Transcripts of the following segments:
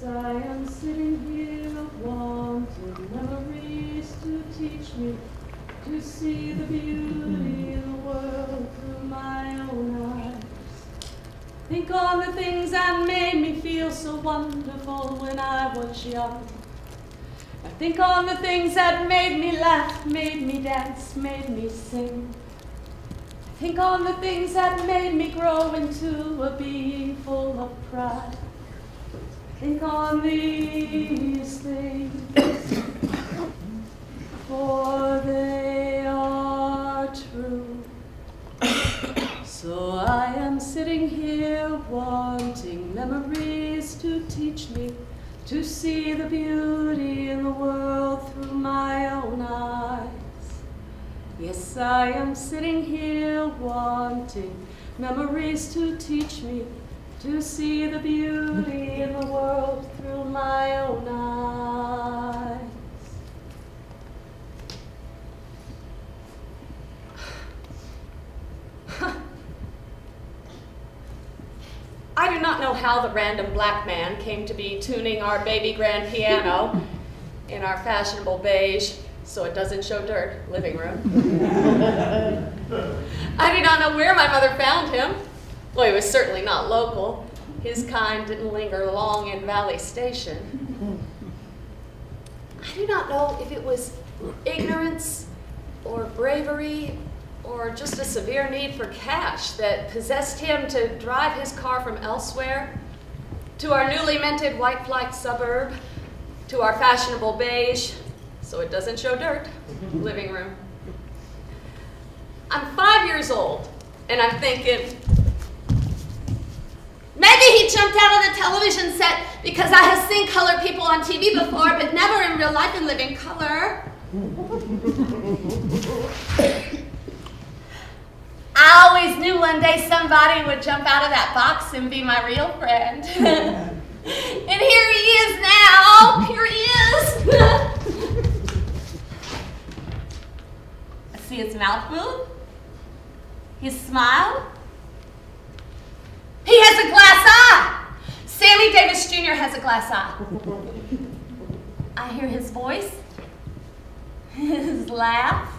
I am sitting here wanting memories to teach me to see the beauty in the world through my own eyes. Think on the things that made me feel so wonderful when I was young. I think on the things that made me laugh, made me dance, made me sing. I think on the things that made me grow into a being full of pride. I think on these things, for they are true. So I am sitting here wanting memories to teach me to see the beauty in the world through my own eyes. Yes, I am sitting here wanting memories to teach me to see the beauty in the world through my own eyes. I do not know how the random black man came to be tuning our baby grand piano in our fashionable beige, so it doesn't show dirt, living room. I do not know where my mother found him. Well, he was certainly not local. His kind didn't linger long in Valley Station. I do not know if it was ignorance or bravery or just a severe need for cash that possessed him to drive his car from elsewhere to our newly minted white flight suburb, to our fashionable beige, so it doesn't show dirt, living room. I'm 5 years old, and I'm thinking, maybe he jumped out of the television set because I have seen colored people on TV before, but never in real life in living color. I always knew one day somebody would jump out of that box and be my real friend. And here he is now. Here he is. I see his mouth move, his smile. He has a glass eye. Sammy Davis Jr. has a glass eye. I hear his voice, his laugh.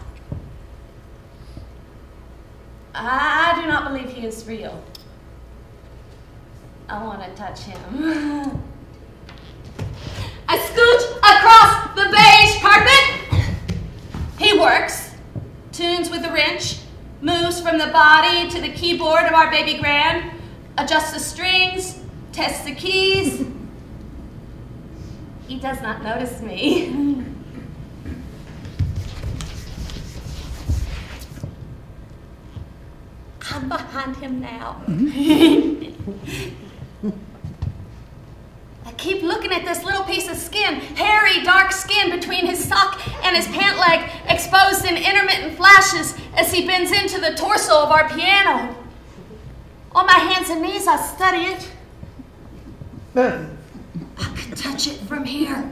I do not believe he is real. I want to touch him. I scooch across the beige carpet. He works, tunes with a wrench, moves from the body to the keyboard of our baby grand, adjusts the strings, tests the keys. He does not notice me. I'm behind him now. I keep looking at this little piece of skin, hairy, dark skin between his sock and his pant leg, exposed in intermittent flashes as he bends into the torso of our piano. On my hands and knees, I study it. I can touch it from here.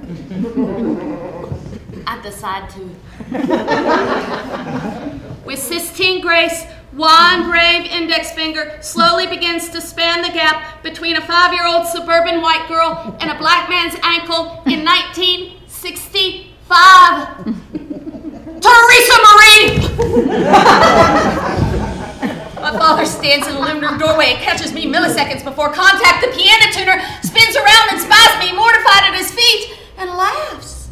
I decide to. With Sistine grace, one brave index finger slowly begins to span the gap between a 5-year-old suburban white girl and a black man's ankle in 1965. Teresa Marie! My father stands in the living room doorway and catches me milliseconds before contact. The piano tuner spins around and spies me, mortified at his feet, and laughs.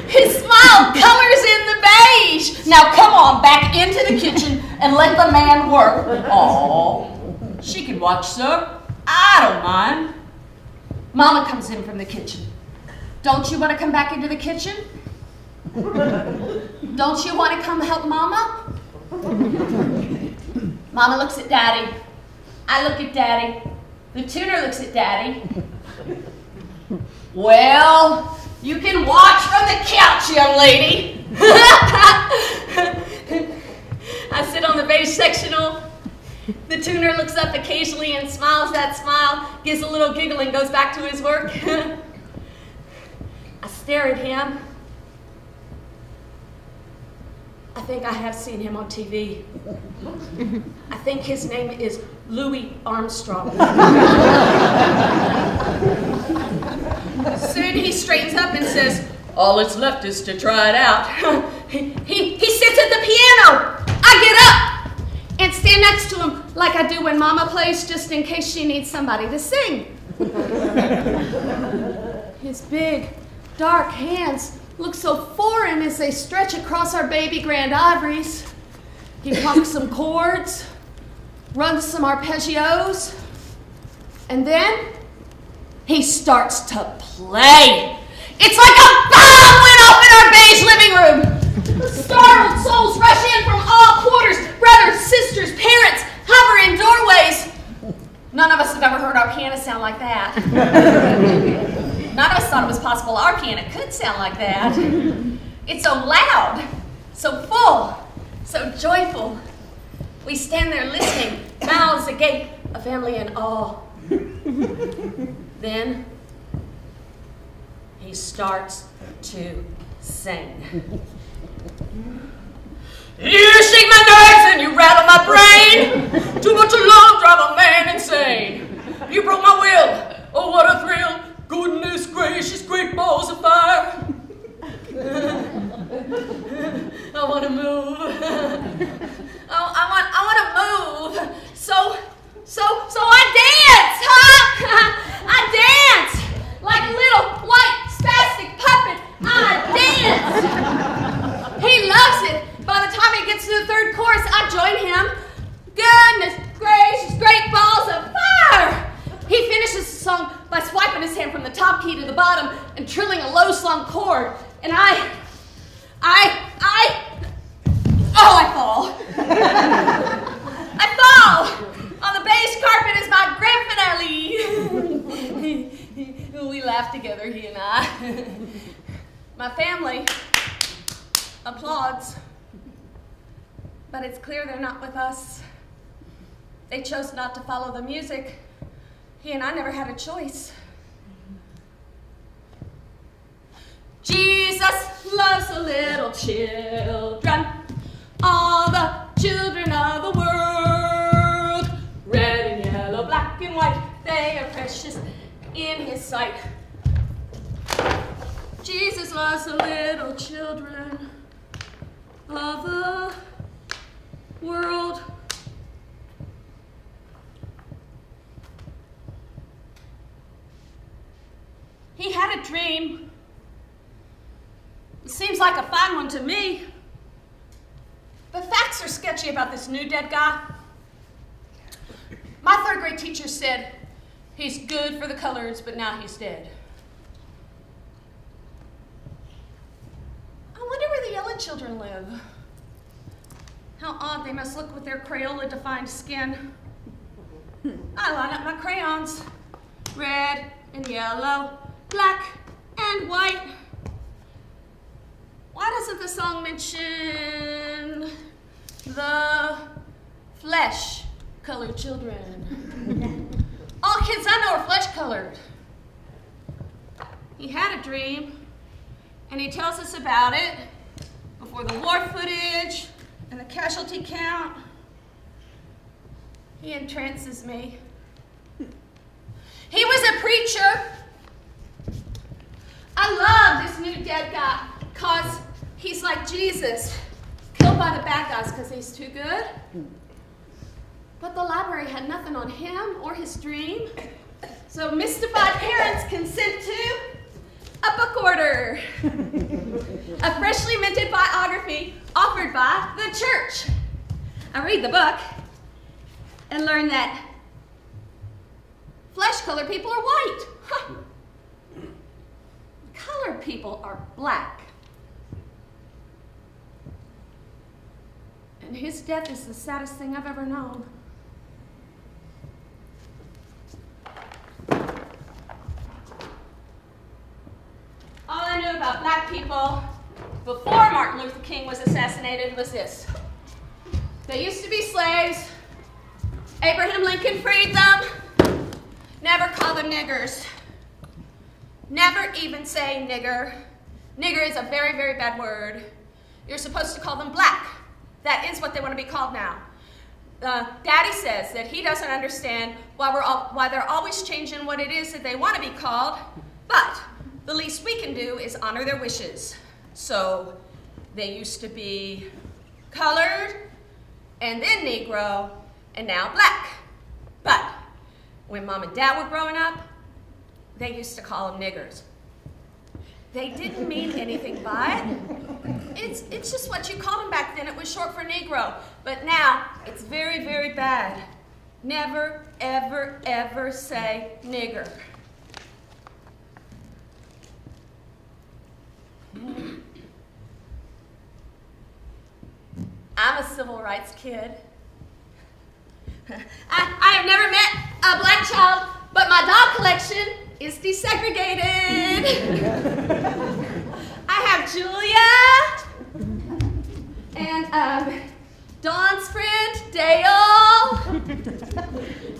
His smile colors in the beige. Now come on, back into the kitchen and let the man work. Aw, she can watch, sir. I don't mind. Mama comes in from the kitchen. Don't you want to come back into the kitchen? Don't you want to come help Mama? Mama looks at Daddy. I look at Daddy. The tuner looks at Daddy. Well, you can watch from the couch, young lady. I sit on the beige sectional. The tuner looks up occasionally and smiles that smile, gives a little giggle and goes back to his work. I stare at him. I think I have seen him on TV. I think his name is Louis Armstrong. soon he straightens up and says, all that's left is to try it out. He sits at the piano. I get up and stand next to him like I do when Mama plays, just in case she needs somebody to sing. His big, dark hands look so foreign as they stretch across our baby grand ivories. He plucks some chords, runs some arpeggios, and then he starts to play. It's like a bomb went off in our beige living room. Startled souls rush in from all quarters, brothers, sisters, parents, hover in doorways. None of us have ever heard our piano sound like that. None of us thought it was possible our piano could sound like that. It's so loud, so full, so joyful. We stand there listening, mouths agape, a family in awe. Then he starts to sing. You shake my nerves and you rattle my brain. Too much of love drive a man insane. You broke my will, oh what a thrill. Goodness gracious, great balls of fire. I want to move. I want to move. So I dance, huh? I dance like a little white spastic puppet. I dance. He loves it. By the time he gets to the third chorus, I join him. Goodness gracious, great balls of fire. He finishes the song by swiping his hand from the top key to the bottom and trilling a low slung chord. And I fall. I fall on the beige carpet as my grand finale. We laugh together, he and I. My family applauds, but it's clear they're not with us. They chose not to follow the music. He and I never had a choice. Jesus loves the little children, all the children of the world. Red and yellow, black and white, they are precious in his sight. Jesus loves the little children of the world. He had a dream. It seems like a fine one to me. The facts are sketchy about this new dead guy. My third grade teacher said, he's good for the colors, but now he's dead. I wonder where the yellow children live. How odd they must look with their Crayola-defined skin. I line up my crayons. Red and yellow, black and white. Why doesn't the song mention the flesh-colored children? All kids I know are flesh-colored. He had a dream, and he tells us about it before the war footage and the casualty count. He entrances me. He was a preacher. I love this new dead guy because he's like Jesus, killed by the bad guys because he's too good. But the library had nothing on him or his dream. So mystified parents consent to a book order. A freshly minted biography offered by the church. I read the book and learn that flesh-colored people are white. Huh. Colored people are black. And his death is the saddest thing I've ever known. All I knew about black people before Martin Luther King was assassinated was this. They used to be slaves. Abraham Lincoln freed them. Never call them niggers. Never even say nigger. Nigger is a very, very bad word. You're supposed to call them black. That is what they want to be called now. Daddy says that he doesn't understand why they're always changing what it is that they want to be called, but the least we can do is honor their wishes. So they used to be colored, and then Negro, and now black. But when Mom and Dad were growing up, they used to call them niggers. They didn't mean anything by it. It's just what you called them back then. It was short for Negro. But now, it's very, very bad. Never, ever, ever say nigger. I'm a civil rights kid. I have never met a black child, but my doll collection is desegregated. I have Julia and Dawn's friend, Dale,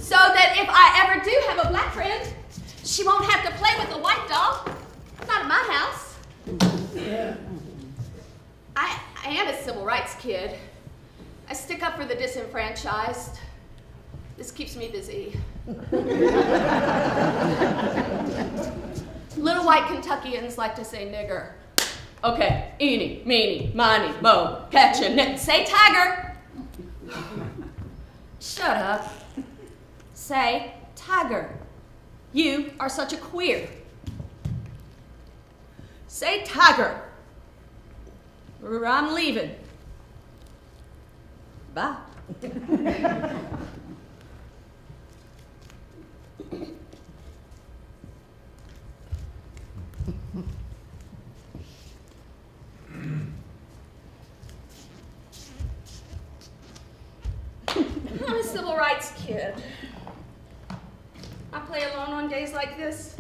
so that if I ever do have a black friend, she won't have to play with a white doll. Not at my house. Yeah. I am a civil rights kid. I stick up for the disenfranchised. This keeps me busy. Little white Kentuckians like to say nigger. Okay, eenie, meanie, miny, mo, catch a nit. Say tiger. Shut up. Say tiger. You are such a queer. Say tiger. Or I'm leaving. Bye. I'm a civil rights kid. I play alone on days like this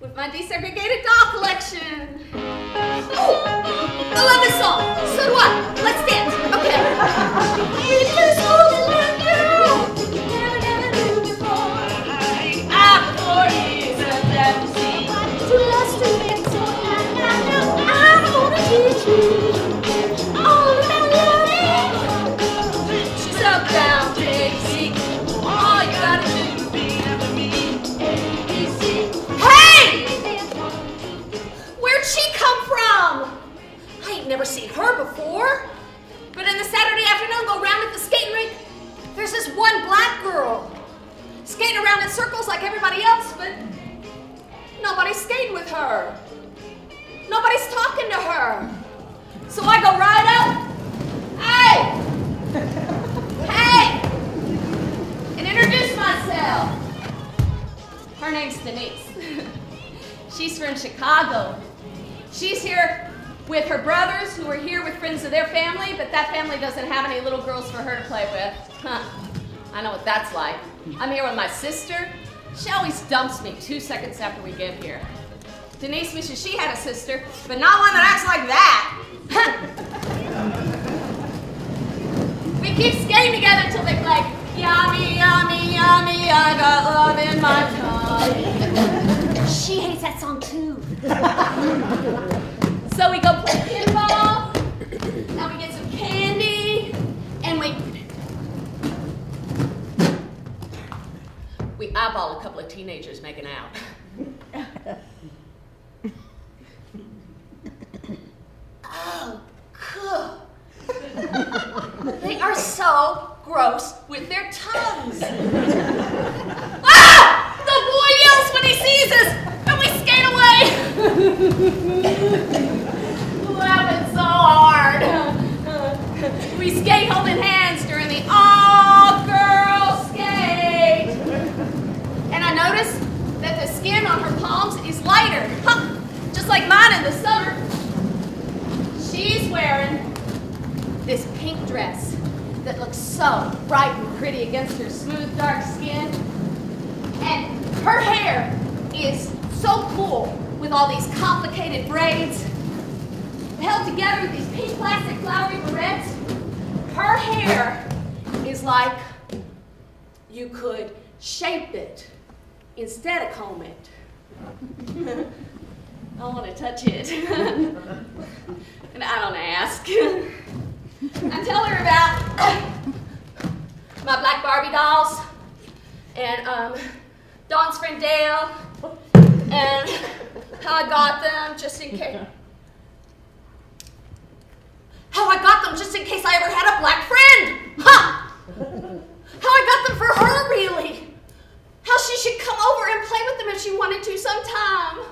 with my desegregated doll collection. Oh, I love this song. So do I. Let's dance. Okay. It is all that you never, never knew before. After 4 years of leprosy, to lust to get so now I'm gonna teach you all about loving. She's up, down, big, see. All you gotta do is be ABC. Hey! Where'd she come from? I ain't never seen her before. But in the Saturday afternoon go round at the skating rink, there's this one black girl skating around in circles like everybody else, but nobody's skating with her. Nobody's talking to her. So I go right up, hey! Hey! And introduce myself. Her name's Denise. She's from Chicago. She's here with her brothers who are here with friends of their family, but that family doesn't have any little girls for her to play with. Huh. I know what that's like. I'm here with my sister. She always dumps me 2 seconds after we get here. Denise wishes she had a sister, but not one that acts like that. We keep skating together until they play, yummy, yummy, yummy, I got love in my tummy. She hates that song too. So we go play pinball, now we get some candy, and we eyeball a couple of teenagers making out. Oh, cool. They are so gross with their tongues. Ah! The boy yells when he sees us, and we skate away. Laughing so hard. We skate holding hands during the all-girl skate. And I noticed that the skin on her palms is lighter, just like mine in the summer. She's wearing this pink dress that looks so bright and pretty against her smooth, dark skin. And her hair is so cool with all these complicated braids held together with these pink plastic flowery barrettes. Her hair is like you could shape it instead of comb it. I want to touch it. And I don't ask. I tell her about my black Barbie dolls and Dawn's friend Dale and I got them just in case. How I got them just in case I ever had a black friend. Ha! How I got them for her, really. How she should come over and play with them if she wanted to sometime.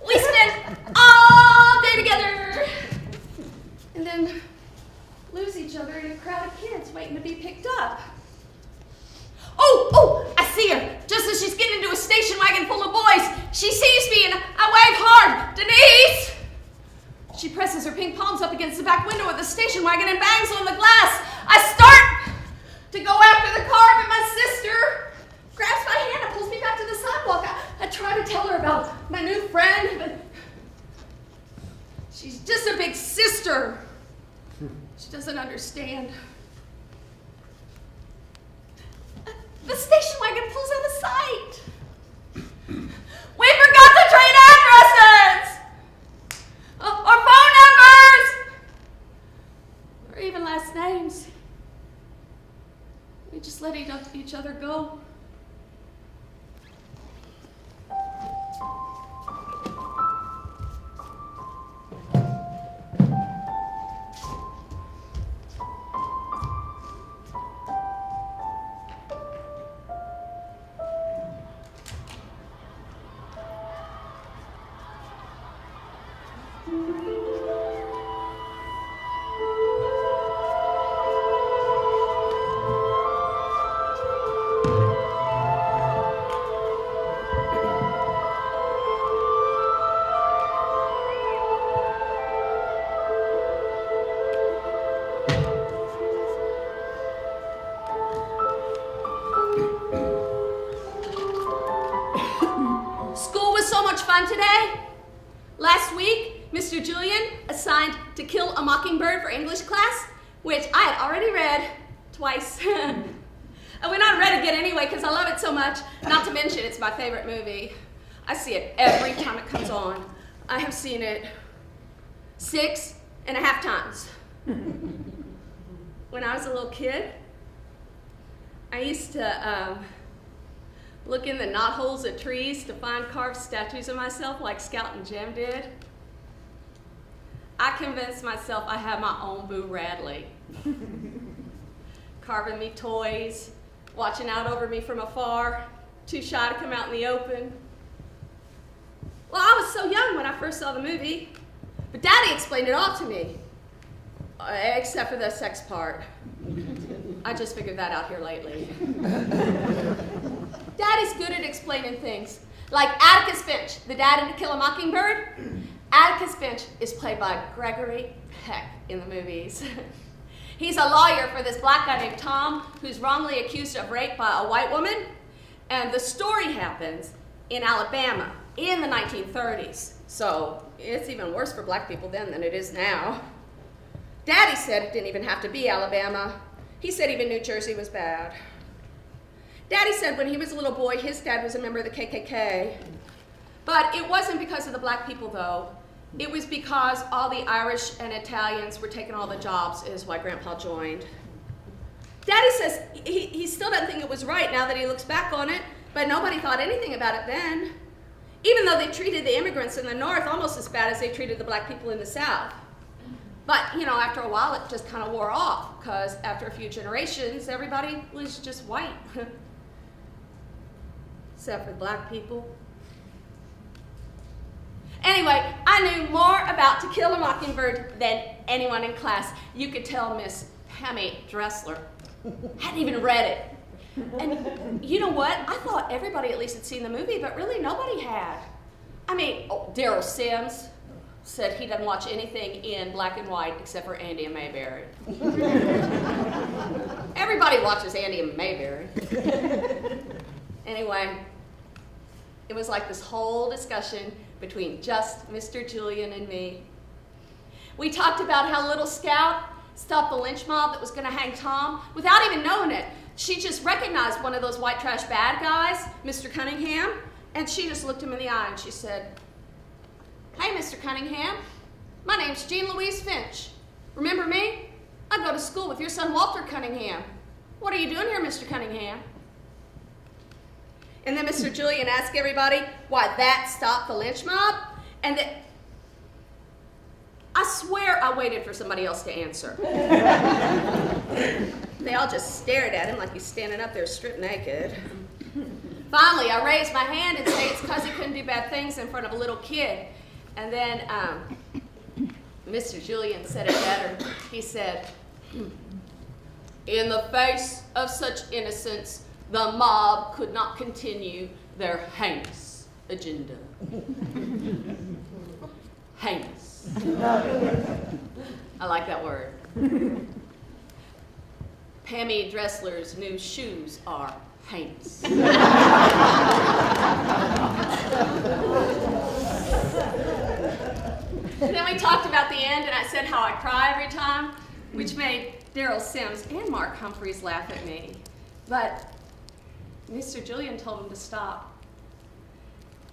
We spent all day together. And then lose each other in a crowd of kids waiting to be picked up. Oh, I see her. Just as she's getting into a station wagon full of boys, she sees me and I wave hard. Denise! She presses her pink palms up against the back window of the station wagon and bangs on the glass. I start to go after the car, but my sister grabs my hand and pulls me back to the sidewalk. I try to tell her about my new friend, but she's just a big sister. She doesn't understand. The station wagon pulls out of sight. We forgot the train addresses! Or phone numbers! Or even last names. We just let each other go. Today. Last week, Mr. Julian assigned To Kill a Mockingbird for English class, which I had already read twice. I went on and read it again anyway because I love it so much. Not to mention, it's my favorite movie. I see it every time it comes on. I have seen it 6.5 times. When I was a little kid, I used to look in the knotholes of trees to find carved statues of myself like Scout and Jem did. I convinced myself I had my own Boo Radley. Carving me toys, watching out over me from afar, too shy to come out in the open. Well, I was so young when I first saw the movie, but Daddy explained it all to me, except for the sex part. I just figured that out here lately. Daddy's good at explaining things. Like Atticus Finch, the dad in To Kill a Mockingbird. Atticus Finch is played by Gregory Peck in the movies. He's a lawyer for this black guy named Tom who's wrongly accused of rape by a white woman. And the story happens in Alabama in the 1930s. So it's even worse for black people then than it is now. Daddy said it didn't even have to be Alabama. He said even New Jersey was bad. Daddy said when he was a little boy, his dad was a member of the KKK. But it wasn't because of the black people, though. It was because all the Irish and Italians were taking all the jobs, is why Grandpa joined. Daddy says he still doesn't think it was right now that he looks back on it, but nobody thought anything about it then. Even though they treated the immigrants in the North almost as bad as they treated the black people in the South. But, you know, after a while, it just kind of wore off, because after a few generations, everybody was just white. Except for black people. Anyway, I knew more about To Kill a Mockingbird than anyone in class. You could tell Miss Hammy Dressler hadn't even read it. And you know what? I thought everybody at least had seen the movie, but really nobody had. I mean, Daryl Sims said he doesn't watch anything in black and white except for Andy and Mayberry. Everybody watches Andy and Mayberry. Anyway, it was like this whole discussion between just Mr. Julian and me. We talked about how little Scout stopped the lynch mob that was going to hang Tom without even knowing it. She just recognized one of those white trash bad guys, Mr. Cunningham, and she just looked him in the eye and she said, "Hey, Mr. Cunningham, my name's Jean Louise Finch. Remember me? I go to school with your son, Walter Cunningham. What are you doing here, Mr. Cunningham?" And then Mr. Julian asked everybody why that stopped the lynch mob. And I swear I waited for somebody else to answer. They all just stared at him like he's standing up there stripped naked. Finally, I raised my hand and said it's because he couldn't do bad things in front of a little kid. And then Mr. Julian said it better. He said, in the face of such innocence, the mob could not continue their heinous agenda. Heinous. I like that word. Pammy Dressler's new shoes are heinous. And then we talked about the end, and I said how I cry every time, which made Daryl Sims and Mark Humphreys laugh at me. But Mr. Julian told him to stop.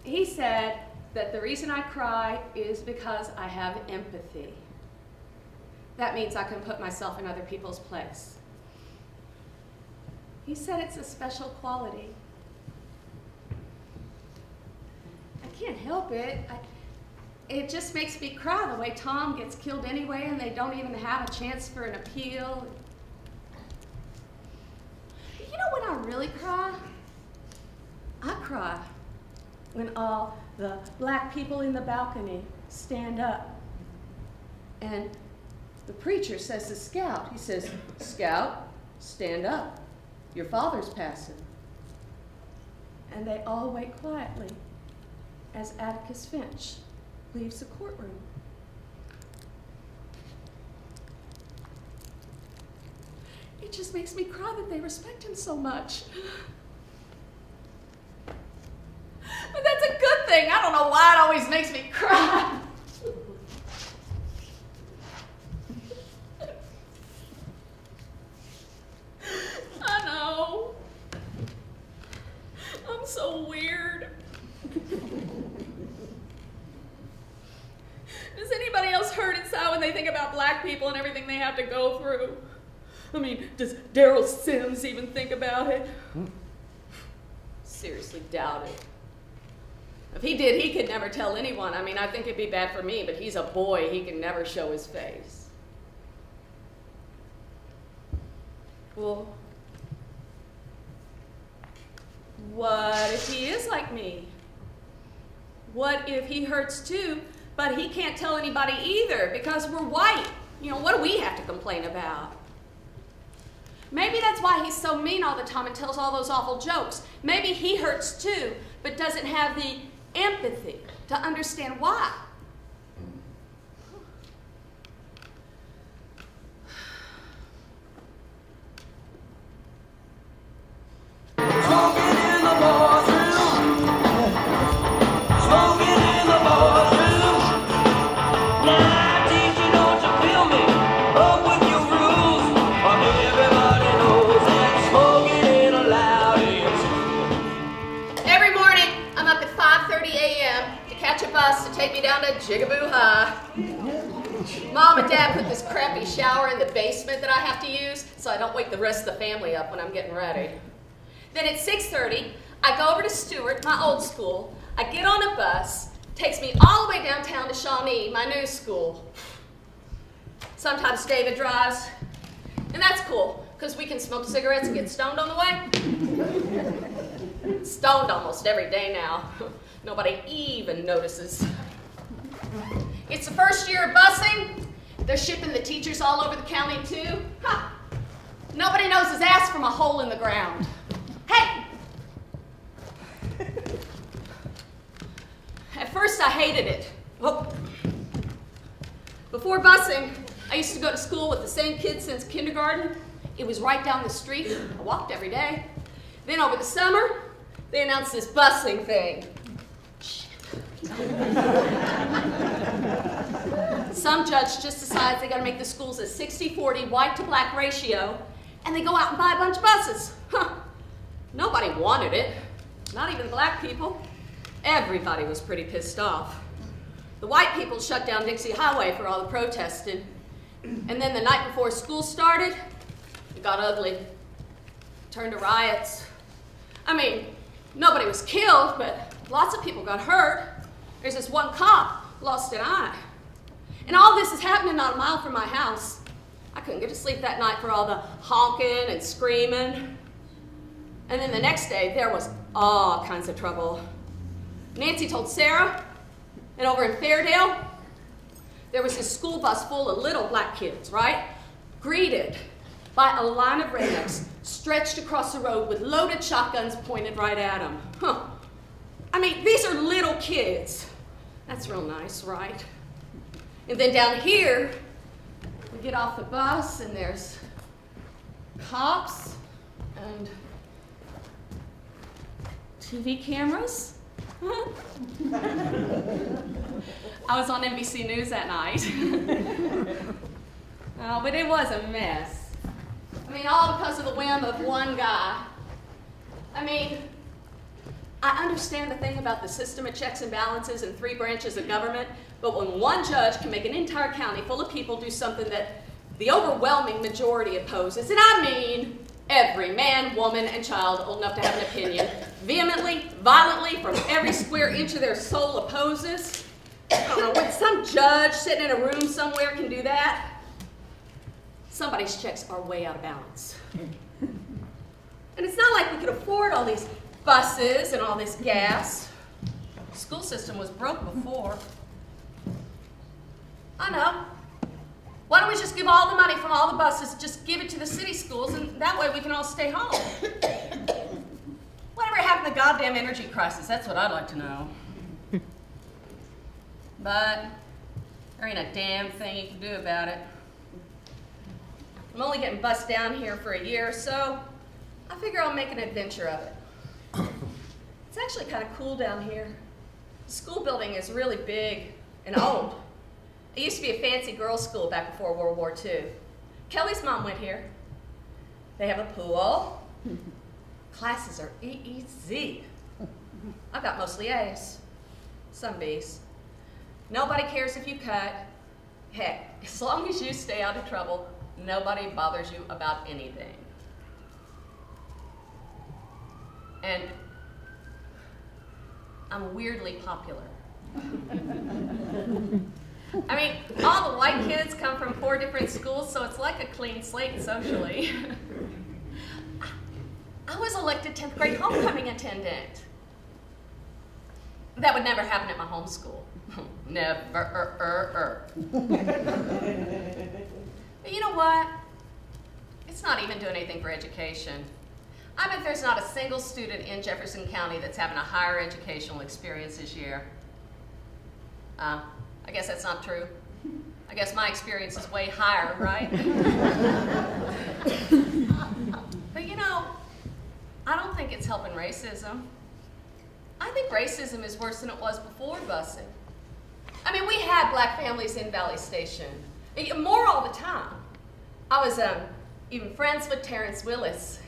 He said that the reason I cry is because I have empathy. That means I can put myself in other people's place. He said it's a special quality. I can't help it. It just makes me cry the way Tom gets killed anyway and they don't even have a chance for an appeal. You know when I really cry? I cry when all the black people in the balcony stand up and the preacher says to Scout, he says, Scout, stand up. Your father's passing. And they all wait quietly as Atticus Finch leaves the courtroom. It just makes me cry that they respect him so much. But that's a good thing. I don't know why it always makes me cry. I know. I'm so weird. Does anybody else hurt inside when they think about black people and everything they have to go through? I mean, does Daryl Sims even think about it? Seriously doubt it. If he did, he could never tell anyone. I mean, I think it'd be bad for me, but he's a boy. He can never show his face. Well, what if he is like me? What if he hurts too, but he can't tell anybody either because we're white? You know, what do we have to complain about? Maybe that's why he's so mean all the time and tells all those awful jokes. Maybe he hurts too, but doesn't have the empathy to understand why. To take me down to Jigaboo High. Mom and Dad put this crappy shower in the basement that I have to use so I don't wake the rest of the family up when I'm getting ready. Then at 6:30, I go over to Stewart, my old school. I get on a bus, takes me all the way downtown to Shawnee, my new school. Sometimes David drives, and that's cool because we can smoke cigarettes and get stoned on the way. Stoned almost every day now. Nobody even notices. It's the first year of busing. They're shipping the teachers all over the county too. Ha! Nobody knows his ass from a hole in the ground. Hey! At first I hated it. Oh. Before busing, I used to go to school with the same kids since kindergarten. It was right down the street. I walked every day. Then over the summer, they announced this busing thing. Some judge just decides they gotta make the schools a 60-40 white to black ratio, and they go out and buy a bunch of buses. Huh. Nobody wanted it, not even black people. Everybody was pretty pissed off. The white people shut down Dixie Highway for all the protesting, and then the night before school started, it got ugly. Turned to riots. I mean, Nobody was killed, but lots of people got hurt. There's this one cop lost an eye. And all this is happening not a mile from my house. I couldn't get to sleep that night for all the honking and screaming. And then the next day, there was all kinds of trouble. Nancy told Sarah, and over in Fairdale, there was this school bus full of little black kids, right? Greeted by a line of rednecks stretched across the road with loaded shotguns pointed right at them. Huh. I mean, these are little kids. That's real nice, right? And then down here, we get off the bus and there's cops and TV cameras. I was on NBC News that night. Oh, but it was a mess. I mean, all because of the whim of one guy. I mean, I understand the thing about the system of checks and balances and 3 branches of government, but when one judge can make an entire county full of people do something that the overwhelming majority opposes, and I mean every man, woman, and child old enough to have an opinion, vehemently, violently, from every square inch of their soul opposes. I don't know, when some judge sitting in a room somewhere can do that, somebody's checks are way out of balance. And it's not like we could afford all these buses and all this gas. The school system was broke before. I know. Why don't we just give all the money from all the buses, just give it to the city schools, and that way we can all stay home? Whatever happened to the goddamn energy crisis? That's what I'd like to know. But there ain't a damn thing you can do about it. I'm only getting bussed down here for a year or so. I figure I'll make an adventure of it. It's actually kind of cool down here. The school building is really big and old. It used to be a fancy girls' school back before World War II. Kelly's mom went here. They have a pool. Classes are easy. I've got mostly A's, some B's. Nobody cares if you cut. Heck, as long as you stay out of trouble, nobody bothers you about anything. And I'm weirdly popular. I mean, all the white kids come from 4 different schools, so it's like a clean slate socially. I was elected 10th grade homecoming attendant. That would never happen at my home school. Never. But you know what? It's not even doing anything for education. I bet there's not a single student in Jefferson County that's having a higher educational experience this year. I guess that's not true. I guess my experience is way higher, right? But you know, I don't think it's helping racism. I think racism is worse than it was before busing. I mean, we had black families in Valley Station, more all the time. I was even friends with Teresa Willis.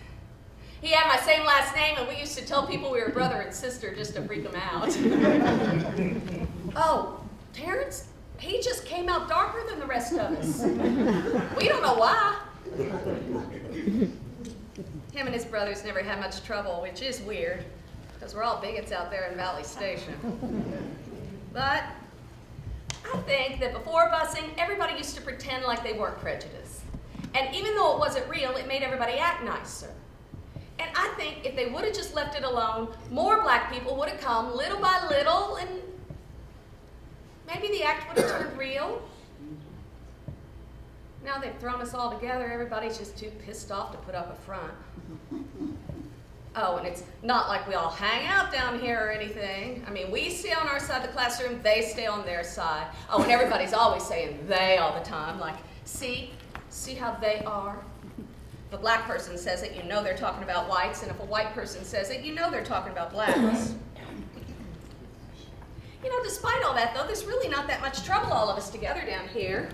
He had my same last name, and we used to tell people we were brother and sister just to freak them out. Oh, Terrence, he just came out darker than the rest of us. We don't know why. Him and his brothers never had much trouble, which is weird, because we're all bigots out there in Valley Station. But I think that before busing, everybody used to pretend like they weren't prejudiced. And even though it wasn't real, it made everybody act nicer. And I think if they would have just left it alone, more black people would have come little by little, and maybe the act would have turned real. Now they've thrown us all together, everybody's just too pissed off to put up a front. Oh, and it's not like we all hang out down here or anything. I mean, we stay on our side of the classroom, they stay on their side. Oh, and everybody's always saying they all the time, like, see how they are? If a black person says it, you know they're talking about whites, and if a white person says it, you know they're talking about blacks. You know, despite all that, though, there's really not that much trouble, all of us together down here.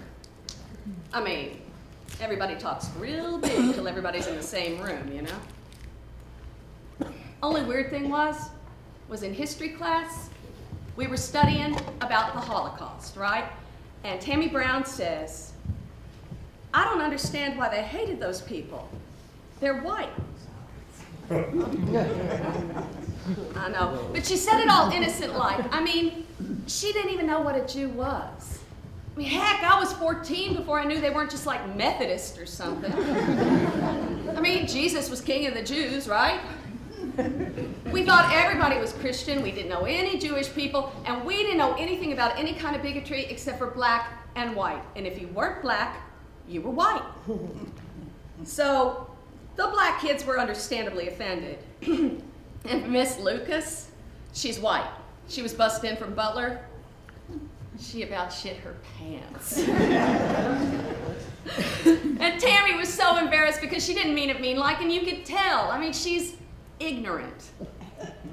I mean, everybody talks real big till everybody's in the same room, you know? Only weird thing was in history class, we were studying about the Holocaust, right? And Tammy Brown says, I don't understand why they hated those people. They're white. I know, but she said it all innocent-like. I mean, she didn't even know what a Jew was. I mean, heck, I was 14 before I knew they weren't just like Methodist or something. I mean, Jesus was king of the Jews, right? We thought everybody was Christian. We didn't know any Jewish people, and we didn't know anything about any kind of bigotry except for black and white. And if you weren't black, you were white. So the black kids were understandably offended. And Miss Lucas, she's white. She was busted in from Butler. She about shit her pants. And Tammy was so embarrassed because she didn't mean it mean-like, and you could tell. I mean, she's ignorant,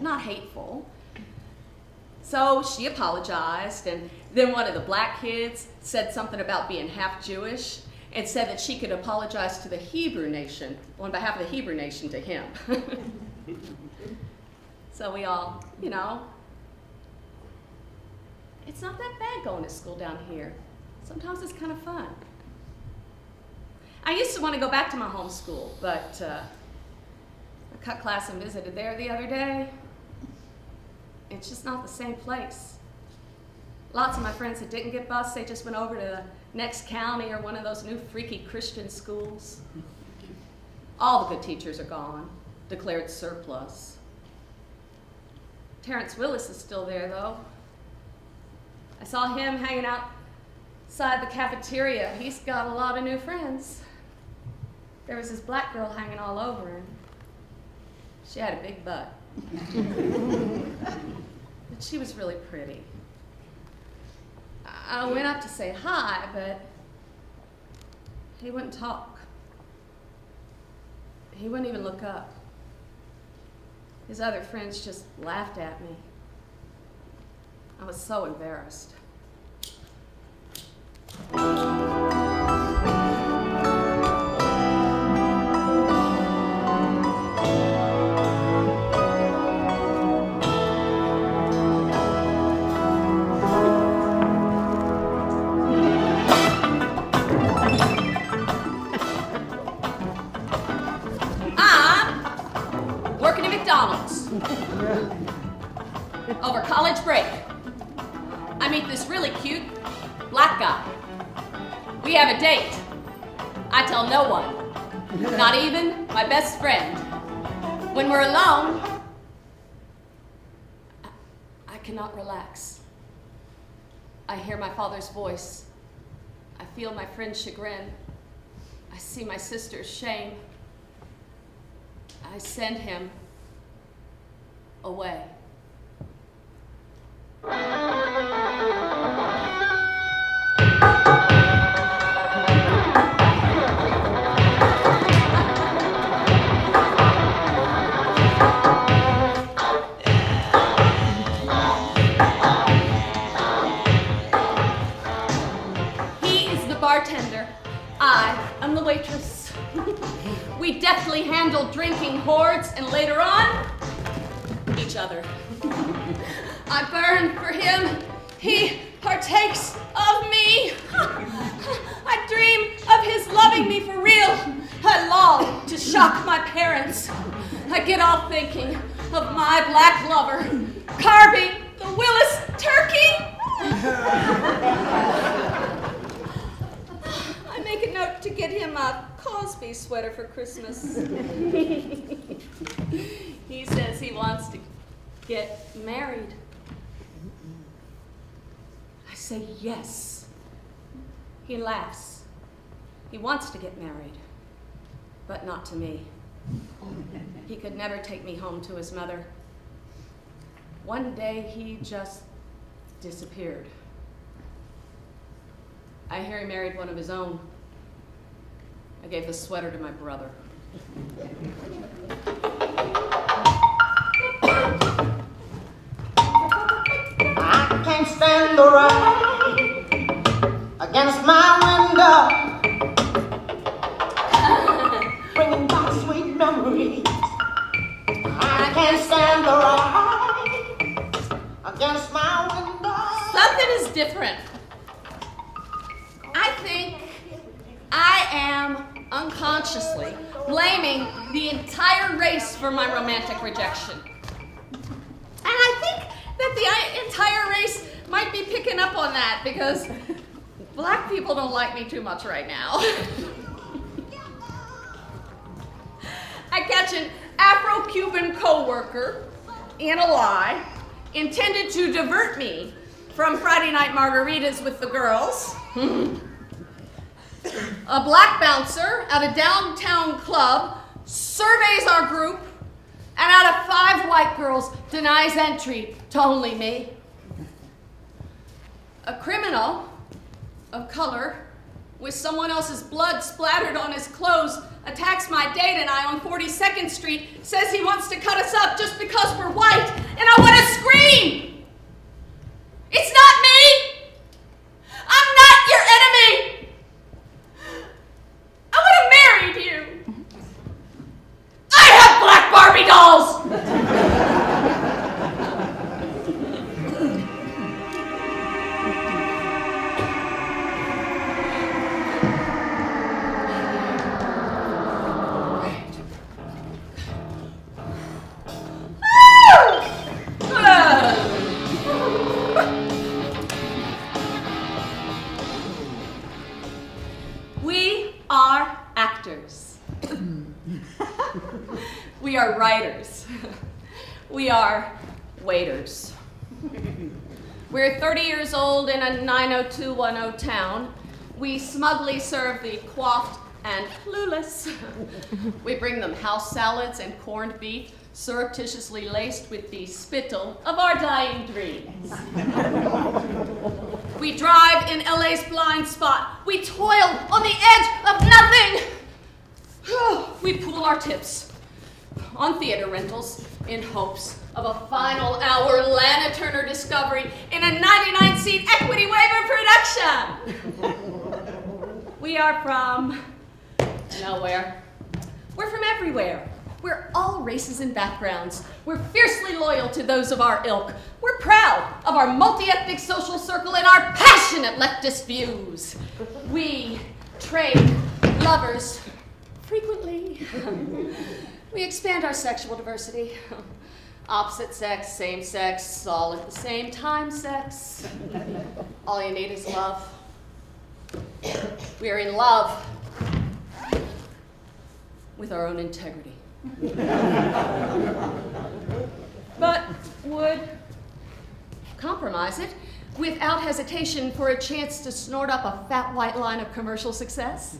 not hateful. So she apologized, and then one of the black kids said something about being half Jewish and said that she could apologize to the Hebrew nation, on behalf of the Hebrew nation, to him. So we all, you know, it's not that bad going to school down here. Sometimes it's kind of fun. I used to want to go back to my home school, but I cut class and visited there the other day. It's just not the same place. Lots of my friends that didn't get bused, they just went over to the next county or one of those new freaky Christian schools. All the good teachers are gone, declared surplus. Teresa Willis is still there, though. I saw him hanging outside the cafeteria. He's got a lot of new friends. There was this black girl hanging all over him. She had a big butt. But she was really pretty. I went up to say hi, but he wouldn't talk. He wouldn't even look up. His other friends just laughed at me. I was so embarrassed. I'm working at McDonald's over college break. I meet this really cute black guy. We have a date. I tell no one, not even my best friend. When we're alone, I cannot relax. I hear my father's voice. I feel my friend's chagrin. I see my sister's shame. I send him away. He is the bartender. I am the waitress. We deftly handle drinking hordes and later on, each other. I burn for him. He partakes of me. I dream of his loving me for real. I long to shock my parents. I get all thinking of my black lover carving the Willis turkey. I make a note to get him a Cosby sweater for Christmas. He says he wants to get married. I say yes. He laughs. He wants to get married, but not to me. He could never take me home to his mother. One day he just disappeared. I hear he married one of his own. I gave the sweater to my brother. I can't stand the rain against my window, bringing back sweet memories. I can't stand the rain against my window. Something is different. I think I am unconsciously blaming the entire race for my romantic rejection. up on that because black people don't like me too much right now. I catch an Afro-Cuban co-worker in a lie intended to divert me from Friday night margaritas with the girls. A black bouncer at a downtown club surveys our group, and out of 5 white girls denies entry to only me. A criminal of color with someone else's blood splattered on his clothes attacks my date and I on 42nd Street, says he wants to cut us up just because we're white, and I want to scream. It's not me. I'm not your enemy. I would have married you. I have black Barbie dolls. We are actors. We are writers. We are waiters. We're 30 years old in a 90210 town. We smugly serve the coiffed and clueless. We bring them house salads and corned beef, surreptitiously laced with the spittle of our dying dreams. We drive in LA's blind spot. We toil on the edge of nothing. We pool our tips on theater rentals in hopes of a final hour Lana Turner discovery in a 99-seat equity waiver production. We are from nowhere. We're from everywhere. We're all races and backgrounds. We're fiercely loyal to those of our ilk. We're proud of our multi-ethnic social circle and our passionate leftist views. We trade lovers frequently. We expand our sexual diversity. Opposite sex, same sex, all at the same time sex. All you need is love. We are in love with our own integrity. But would compromise it without hesitation for a chance to snort up a fat white line of commercial success.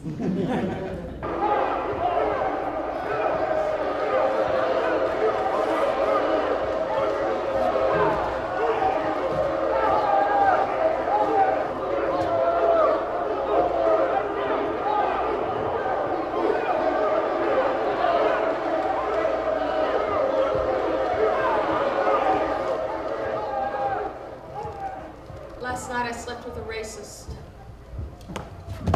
Last night I slept with a racist.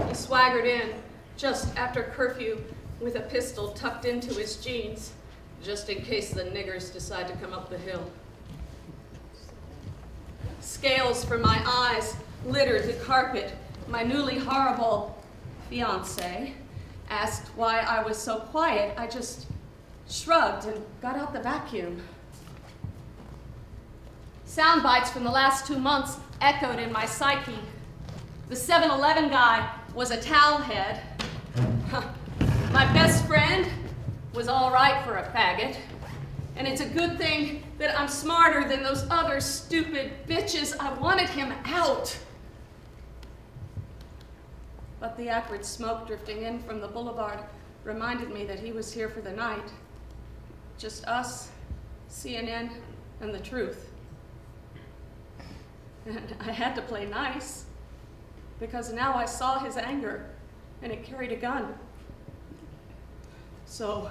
He swaggered in just after curfew with a pistol tucked into his jeans, just in case the niggers decide to come up the hill. Scales from my eyes littered the carpet. My newly horrible fiancé asked why I was so quiet. I just shrugged and got out the vacuum. Sound bites from the last 2 months echoed in my psyche. The 7-Eleven guy was a towel head. My best friend was all right for a faggot. And it's a good thing that I'm smarter than those other stupid bitches. I wanted him out. But the acrid smoke drifting in from the boulevard reminded me that he was here for the night. Just us, CNN, and the truth. And I had to play nice, because now I saw his anger, and it carried a gun. So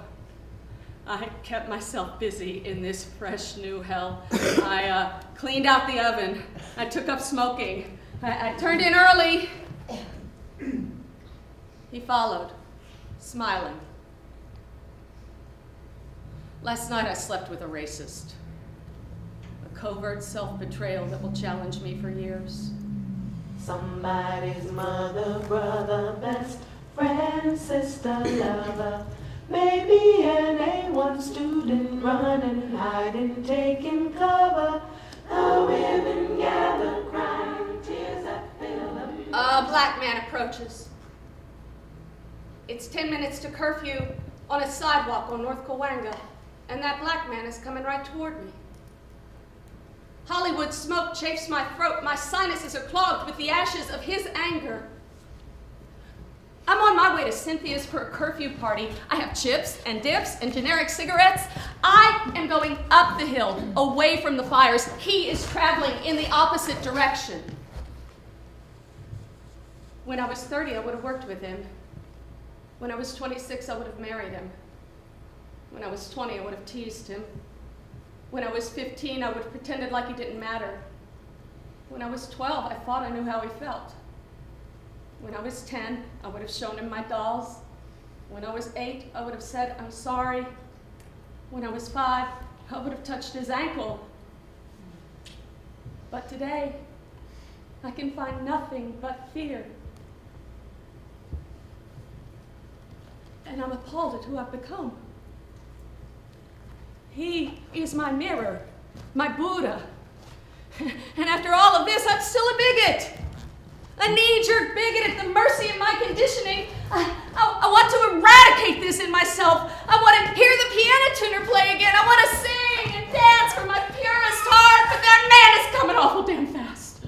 I kept myself busy in this fresh new hell. I cleaned out the oven. I took up smoking. I turned in early. He followed, smiling. Last night I slept with a racist. Covert self-betrayal that will challenge me for years. Somebody's mother, brother, best friend, sister, lover, maybe an A1 student running, hiding, taking cover. The women gather, crying tears. black man approaches. It's 10 minutes to curfew on a sidewalk on North Cahuenga, and that black man is coming right toward me. Hollywood smoke chafes my throat. My sinuses are clogged with the ashes of his anger. I'm on my way to Cynthia's for a curfew party. I have chips and dips and generic cigarettes. I am going up the hill, away from the fires. He is traveling in the opposite direction. When I was 30, I would have worked with him. When I was 26, I would have married him. When I was 20, I would have teased him. When I was 15, I would have pretended like he didn't matter. When I was 12, I thought I knew how he felt. When I was 10, I would have shown him my dolls. When I was 8, I would have said, I'm sorry. When I was 5, I would have touched his ankle. But today, I can find nothing but fear. And I'm appalled at who I've become. He is my mirror, my Buddha. And after all of this, I'm still a bigot. A knee-jerk bigot at the mercy of my conditioning. I want to eradicate this in myself. I want to hear the piano tuner play again. I want to sing and dance from my purest heart, but that man is coming awful damn fast.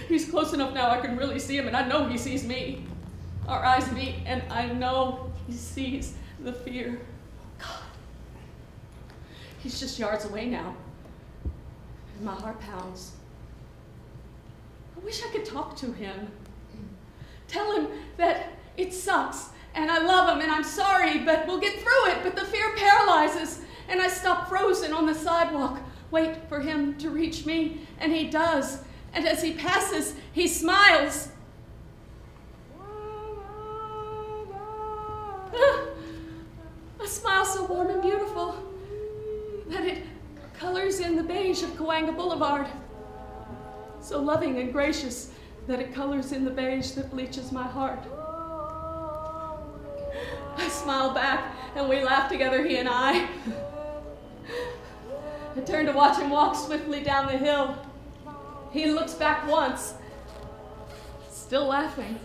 He's close enough now I can really see him, and I know he sees me. Our eyes meet, and I know he sees the fear. God. He's just yards away now, and my heart pounds. I wish I could talk to him. Tell him that it sucks, and I love him, and I'm sorry, but we'll get through it. But the fear paralyzes, and I stop frozen on the sidewalk, wait for him to reach me, and he does. And as he passes, he smiles. A smile so warm and beautiful that it colors in the beige of Cahuenga Boulevard. So loving and gracious that it colors in the beige that bleaches my heart. I smile back and we laugh together, he and I. I turn to watch him walk swiftly down the hill. He looks back once, still laughing.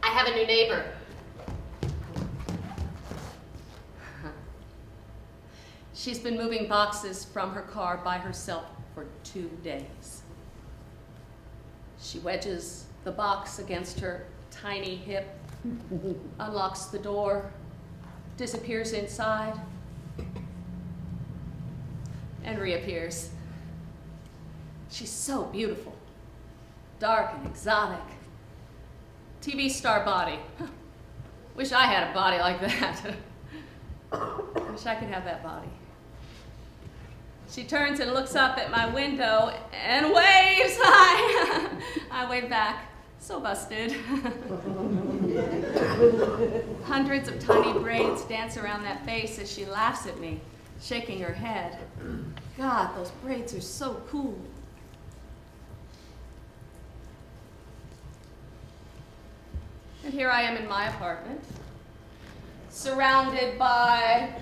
I have a new neighbor. She's been moving boxes from her car by herself for 2 days. She wedges the box against her tiny hip, unlocks the door, disappears inside, and reappears. She's so beautiful, dark and exotic. TV star body. Wish I had a body like that. Wish I could have that body. She turns and looks up at my window and waves. Hi. I wave back. So busted. Hundreds of tiny braids dance around that face as she laughs at me, shaking her head. God, those braids are so cool. And here I am in my apartment, surrounded by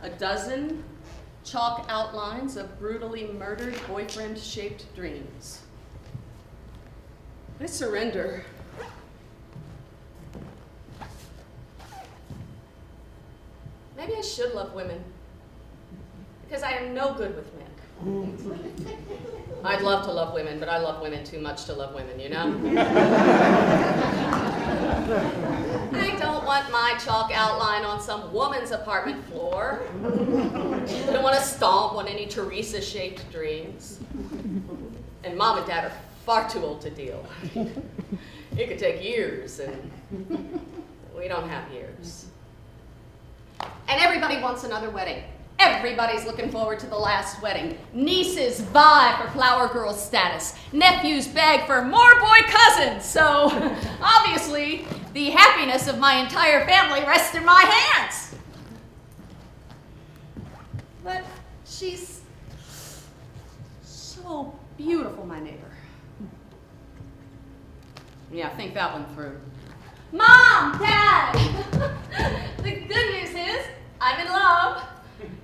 a dozen chalk outlines of brutally murdered boyfriend-shaped dreams. I surrender. Maybe I should love women, because I am no good with men. I'd love to love women, but I love women too much to love women, you know? I don't want my chalk outline on some woman's apartment floor. I don't want to stomp on any Teresa-shaped dreams. And Mom and Dad are far too old to deal. It could take years, and we don't have years. And everybody wants another wedding. Everybody's looking forward to the last wedding. Nieces vie for flower girl status. Nephews beg for more boy cousins. So, obviously, the happiness of my entire family rests in my hands. But she's so beautiful, my neighbor. Yeah, think that one through. Mom, Dad! The good news is I'm in love.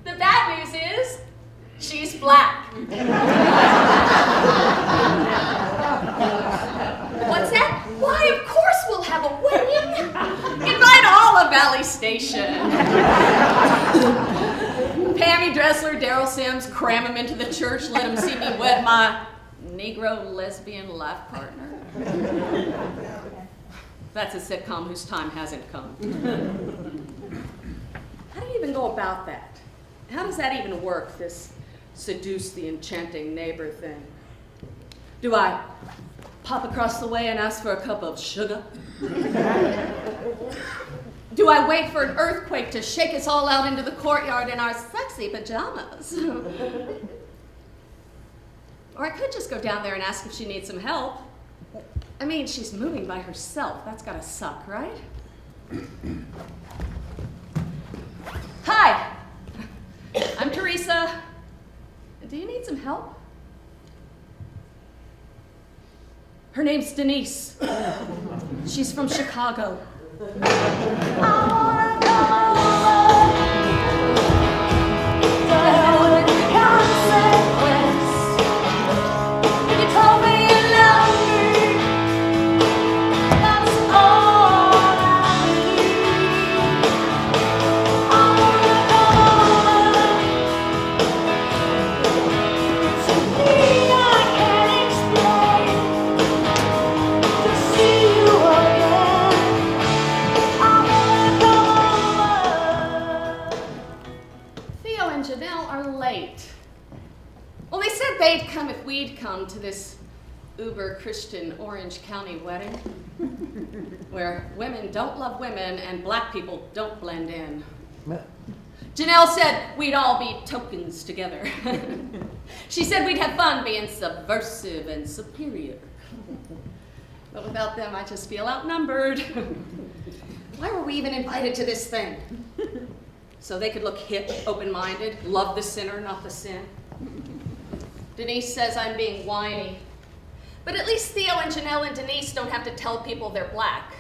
The bad news is she's black. What's that? Why, of course we'll have a wedding. Invite all of Valley Station. Pammy Dressler, Daryl Sims, cram them into the church, let them see me wed my Negro lesbian life partner. That's a sitcom whose time hasn't come. How do you even go about that? How does that even work, this seduce the enchanting neighbor thing? Do I pop across the way and ask for a cup of sugar? Do I wait for an earthquake to shake us all out into the courtyard in our sexy pajamas? Or I could just go down there and ask if she needs some help. I mean, she's moving by herself. That's gotta suck, right? Hi, I'm Teresa. Do you need some help? Her name's Denise. She's from Chicago. They'd come if we'd come to this uber-Christian Orange County wedding where women don't love women and black people don't blend in. Janelle said we'd all be tokens together. She said we'd have fun being subversive and superior. But without them, I just feel outnumbered. Why were we even invited to this thing? So they could look hip, open-minded, love the sinner, not the sin. Denise says I'm being whiny. But at least Theo and Janelle and Denise don't have to tell people they're black.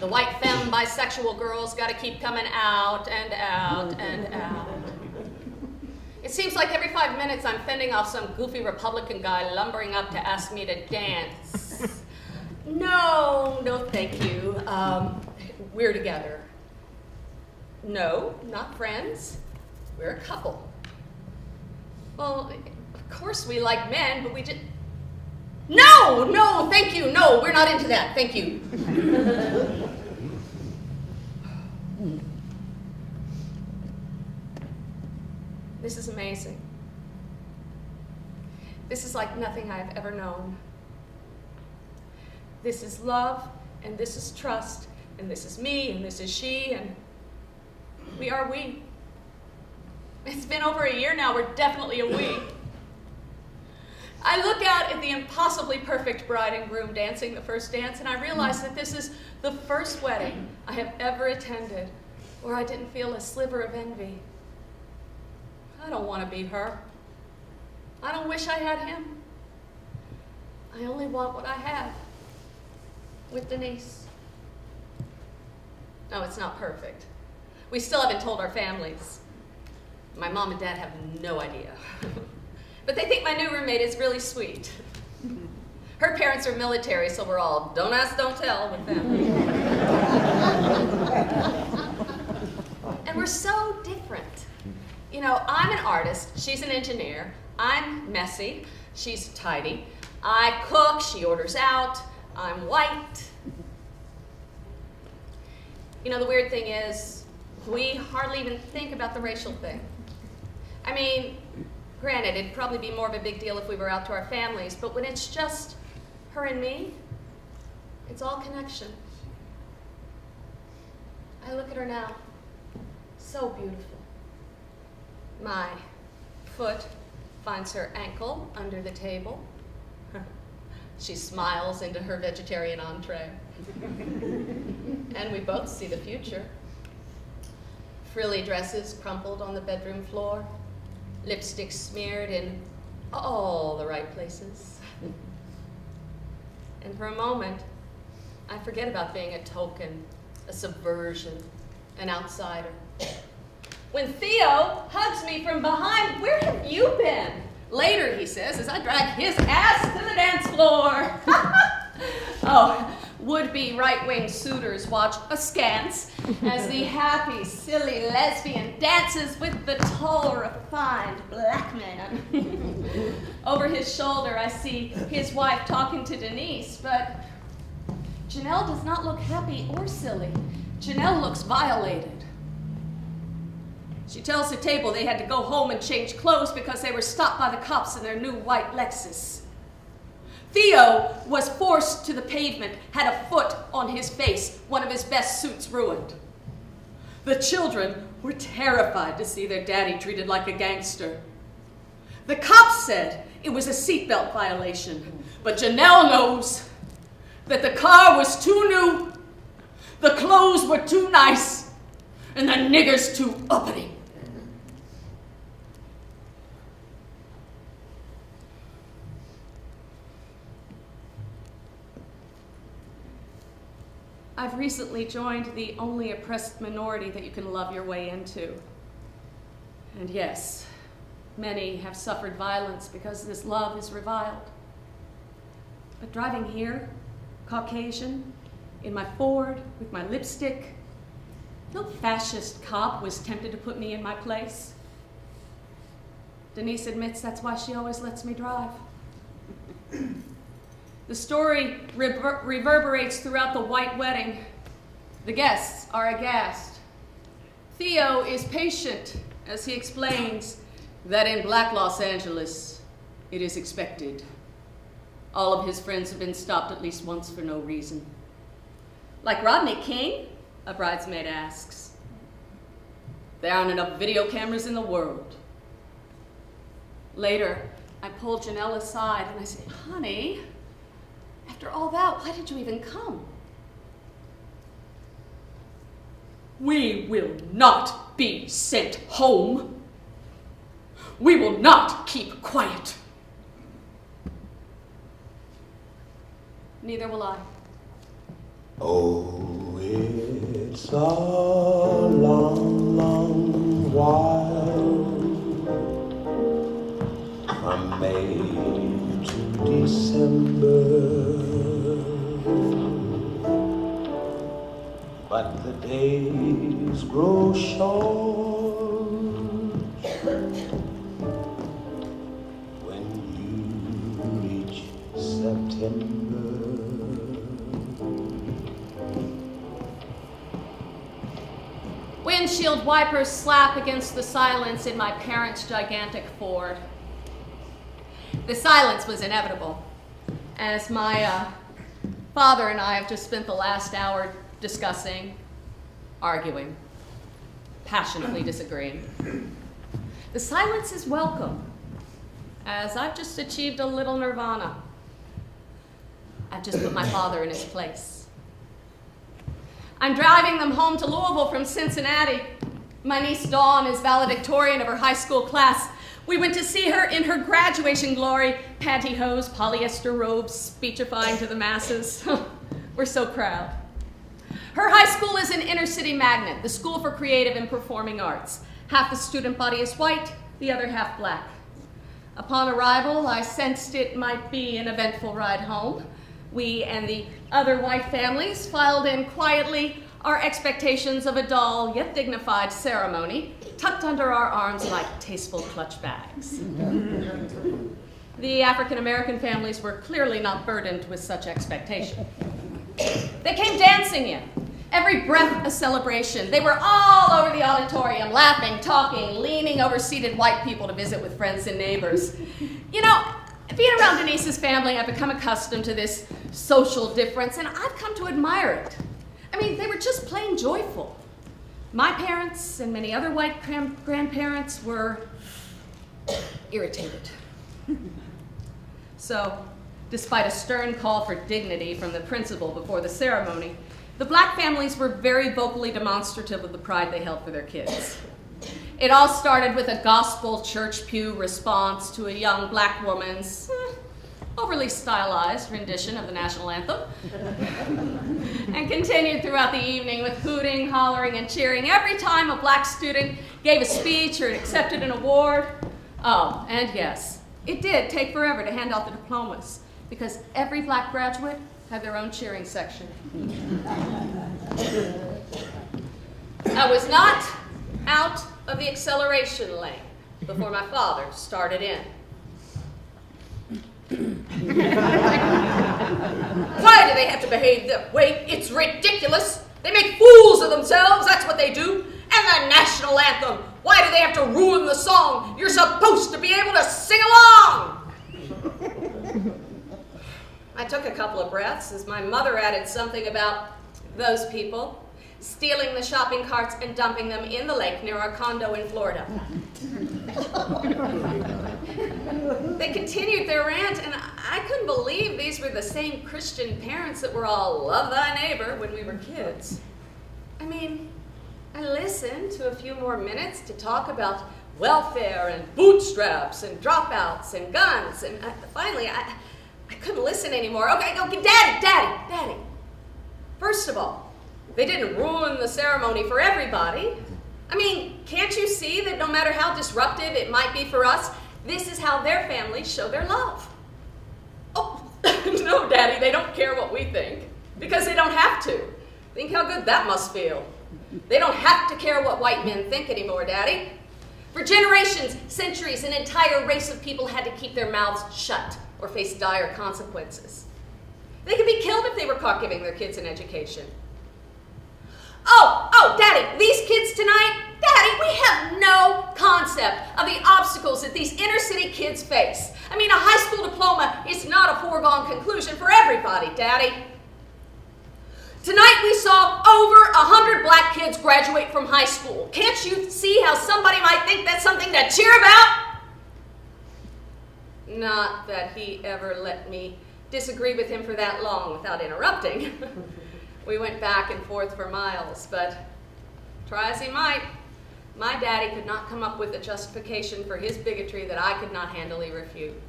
The white femme bisexual girls gotta keep coming out and out and out. It seems like every 5 minutes I'm fending off some goofy Republican guy lumbering up to ask me to dance. No, no thank you. We're together. No, not friends. We're a couple. Well, of course we like men, but we just... No, no, thank you. No, we're not into that. Thank you. This is amazing. This is like nothing I've ever known. This is love, and this is trust, and this is me, and this is she, and we are we. It's been over a year now, we're definitely a we. I look out at the impossibly perfect bride and groom dancing the first dance, and I realize that this is the first wedding I have ever attended where I didn't feel a sliver of envy. I don't want to be her. I don't wish I had him. I only want what I have with Denise. No, it's not perfect. We still haven't told our families. My mom and dad have no idea. But they think my new roommate is really sweet. Her parents are military, so we're all don't ask, don't tell with them. And we're so different. You know, I'm an artist, she's an engineer. I'm messy, she's tidy. I cook, she orders out. I'm white. You know, the weird thing is, we hardly even think about the racial thing. I mean, granted, it'd probably be more of a big deal if we were out to our families, but when it's just her and me, it's all connection. I look at her now, so beautiful. My foot finds her ankle under the table. She smiles into her vegetarian entree. And we both see the future. Frilly dresses crumpled on the bedroom floor. Lipstick smeared in all the right places. And for a moment, I forget about being a token, a subversion, an outsider. When Theo hugs me from behind, "Where have you been?" Later, he says, as I drag his ass to the dance floor. Oh, would-be right-wing suitors watch askance as the happy, silly lesbian dances with the tall, refined black man. Over his shoulder, I see his wife talking to Denise, but Janelle does not look happy or silly. Janelle looks violated. She tells the table they had to go home and change clothes because they were stopped by the cops in their new white Lexus. Theo was forced to the pavement, had a foot on his face, one of his best suits ruined. The children were terrified to see their daddy treated like a gangster. The cops said it was a seatbelt violation, but Janelle knows that the car was too new, the clothes were too nice, and the niggers too uppity. I've recently joined the only oppressed minority that you can love your way into. And yes, many have suffered violence because this love is reviled. But driving here, Caucasian, in my Ford, with my lipstick, no fascist cop was tempted to put me in my place. Denise admits that's why she always lets me drive. The story reverberates throughout the white wedding. The guests are aghast. Theo is patient as he explains that in Black Los Angeles, it is expected. All of his friends have been stopped at least once for no reason. Like Rodney King? A bridesmaid asks. There aren't enough video cameras in the world. Later, I pull Janelle aside and I say, "Honey, after all that, why did you even come?" "We will not be sent home. We will not keep quiet." Neither will I. Oh, it's a long, long while from May to December, but the days grow short when you reach September. Windshield wipers slap against the silence in my parents' gigantic Ford. The silence was inevitable, as my father and I have just spent the last hour discussing, arguing, passionately disagreeing. The silence is welcome, as I've just achieved a little nirvana. I've just put my father in his place. I'm driving them home to Louisville from Cincinnati. My niece Dawn is valedictorian of her high school class. We went to see her in her graduation glory, pantyhose, polyester robes, speechifying to the masses. We're so proud. Her high school is an inner city magnet, the School for Creative and Performing Arts. Half the student body is white, the other half black. Upon arrival, I sensed it might be an eventful ride home. We and the other white families filed in quietly, our expectations of a dull yet dignified ceremony tucked under our arms like tasteful clutch bags. The African-American families were clearly not burdened with such expectation. They came dancing in, every breath a celebration. They were all over the auditorium, laughing, talking, leaning over seated white people to visit with friends and neighbors. You know, being around Denise's family, I've become accustomed to this social difference, and I've come to admire it. I mean, they were just plain joyful. My parents and many other white grandparents were irritated. So, despite a stern call for dignity from the principal before the ceremony, the black families were very vocally demonstrative of the pride they held for their kids. It all started with a gospel church pew response to a young black woman's overly stylized rendition of the national anthem, and continued throughout the evening with hooting, hollering, and cheering every time a black student gave a speech or accepted an award. Oh, and yes, it did take forever to hand out the diplomas, because every black graduate had their own cheering section. I was not out of the acceleration lane before my father started in. Why do they have to behave that way? It's ridiculous. They make fools of themselves, that's what they do. And the national anthem, why do they have to ruin the song? You're supposed to be able to sing along. I took a couple of breaths as my mother added something about those people stealing the shopping carts and dumping them in the lake near our condo in Florida. They continued their rant, and I couldn't believe these were the same Christian parents that were all love thy neighbor when we were kids. I mean, I listened to a few more minutes to talk about welfare and bootstraps and dropouts and guns, and finally I couldn't listen anymore. Okay, Daddy. First of all, they didn't ruin the ceremony for everybody. I mean, can't you see that no matter how disruptive it might be for us, this is how their families show their love? Oh, no, Daddy, they don't care what we think, because they don't have to. Think how good that must feel. They don't have to care what white men think anymore, Daddy. For generations, centuries, an entire race of people had to keep their mouths shut or face dire consequences. They could be killed if they were caught giving their kids an education. Oh, Daddy, these kids tonight, Daddy, we have no concept of the obstacles that these inner city kids face. I mean, a high school diploma is not a foregone conclusion for everybody, Daddy. Tonight we saw over 100 black kids graduate from high school. Can't you see how somebody might think that's something to cheer about? Not that he ever let me disagree with him for that long without interrupting. We went back and forth for miles, but try as he might, my daddy could not come up with a justification for his bigotry that I could not handily refute.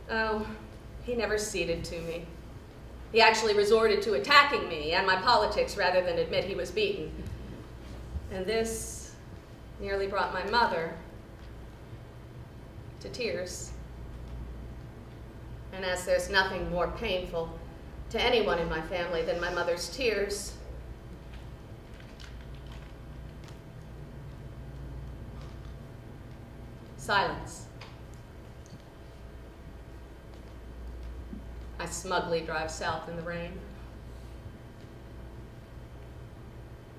Oh, he never ceded to me. He actually resorted to attacking me and my politics rather than admit he was beaten. And this nearly brought my mother to tears. And as there's nothing more painful to anyone in my family than my mother's tears, silence. I smugly drive south in the rain.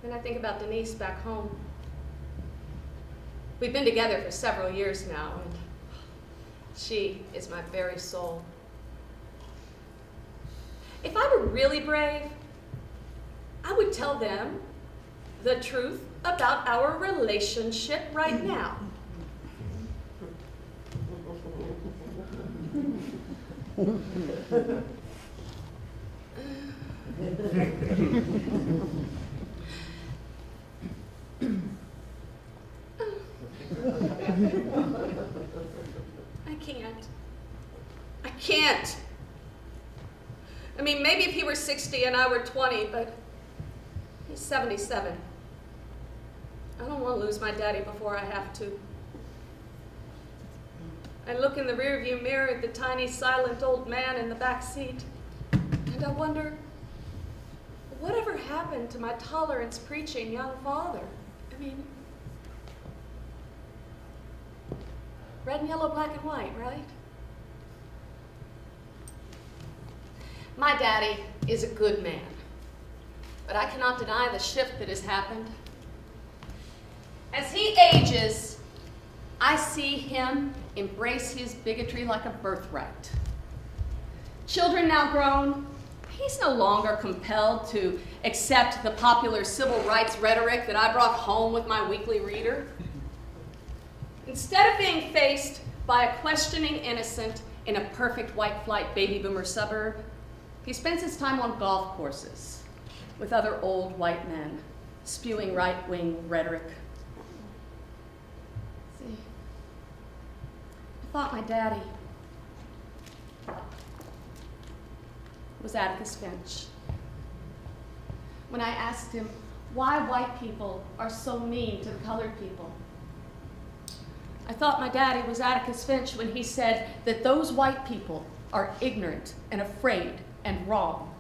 Then I think about Denise back home. We've been together for several years now, and she is my very soul. If I were really brave, I would tell them the truth about our relationship right now. I can't. I mean, maybe if he were 60 and I were 20, but he's 77. I don't want to lose my daddy before I have to. I look in the rearview mirror at the tiny, silent old man in the back seat, and I wonder, whatever happened to my tolerance-preaching young father? I mean, red and yellow, black and white, right? My daddy is a good man, but I cannot deny the shift that has happened. As he ages, I see him embrace his bigotry like a birthright. Children now grown, he's no longer compelled to accept the popular civil rights rhetoric that I brought home with my weekly reader. Instead of being faced by a questioning innocent in a perfect white flight baby boomer suburb, he spends his time on golf courses with other old white men, spewing right-wing rhetoric. See, I thought my daddy was Atticus Finch. When I asked him why white people are so mean to the colored people, I thought my daddy was Atticus Finch when he said that those white people are ignorant and afraid and wrong.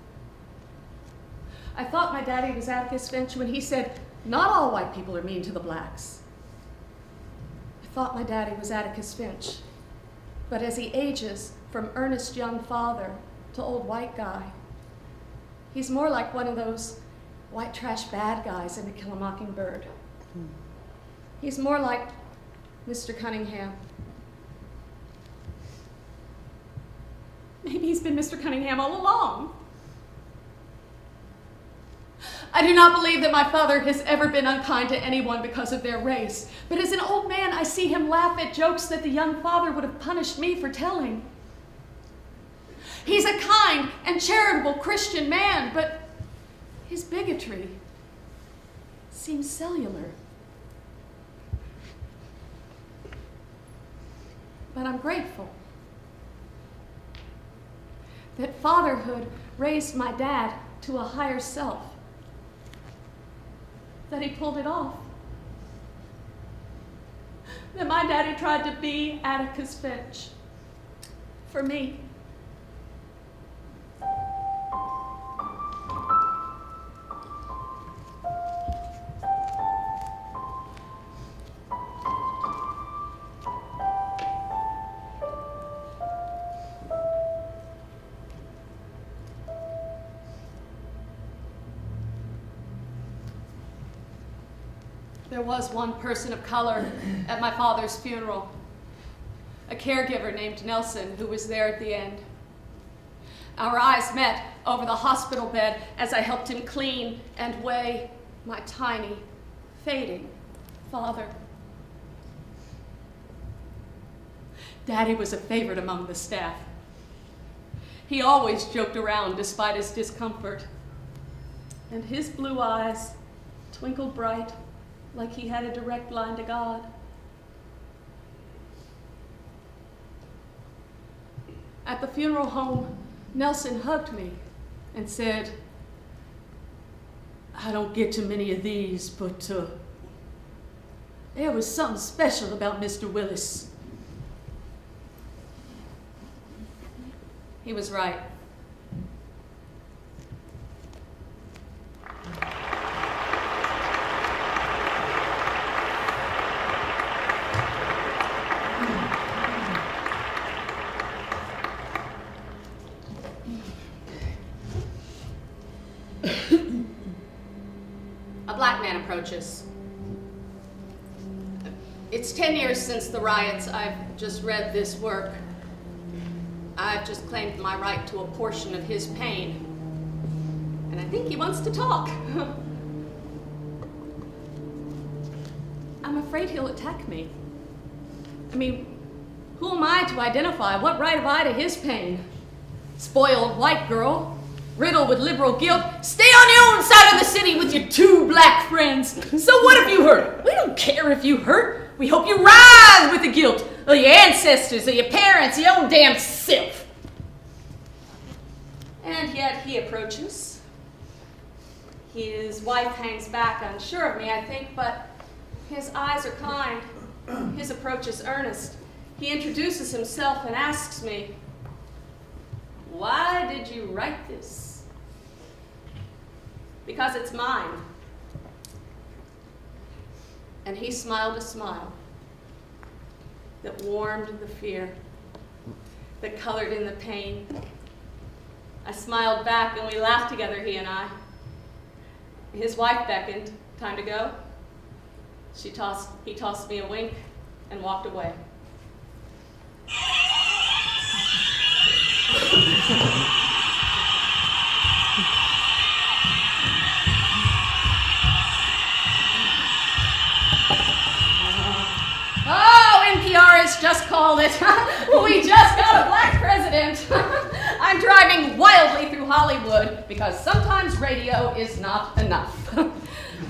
I thought my daddy was Atticus Finch when he said not all white people are mean to the blacks. I thought my daddy was Atticus Finch, but as he ages from earnest young father to old white guy, he's more like one of those white trash bad guys in To Kill a Mockingbird. He's more like Mr. Cunningham. Maybe he's been Mr. Cunningham all along. I do not believe that my father has ever been unkind to anyone because of their race, but as an old man, I see him laugh at jokes that the young father would have punished me for telling. He's a kind and charitable Christian man, but his bigotry seems cellular. But I'm grateful that fatherhood raised my dad to a higher self, that he pulled it off, that my daddy tried to be Atticus Finch for me. There was one person of color at my father's funeral, a caregiver named Nelson, who was there at the end. Our eyes met over the hospital bed as I helped him clean and weigh my tiny, fading father. Daddy was a favorite among the staff. He always joked around despite his discomfort, and his blue eyes twinkled bright like he had a direct line to God. At the funeral home, Nelson hugged me and said, "I don't get too many of these, but there was something special about Mr. Willis." He was right. A black man approaches. It's 10 years since the riots. I've just read this work. I've just claimed my right to a portion of his pain. And I think he wants to talk. I'm afraid he'll attack me. I mean, who am I to identify? What right have I to his pain? Spoiled white girl, riddled with liberal guilt. Stay on your own side of the city with your two black friends. So what if you hurt? We don't care if you hurt. We hope you rise with the guilt of your ancestors, of your parents, your own damn self. And yet he approaches. His wife hangs back, unsure of me, I think, but his eyes are kind. His approach is earnest. He introduces himself and asks me, "Why did you write this?" "Because it's mine." And he smiled a smile that warmed the fear, that colored in the pain. I smiled back and we laughed together, he and I. His wife beckoned, time to go. He tossed me a wink and walked away. Oh, NPR has just called it. We just got a black president. I'm driving wildly through Hollywood because sometimes radio is not enough.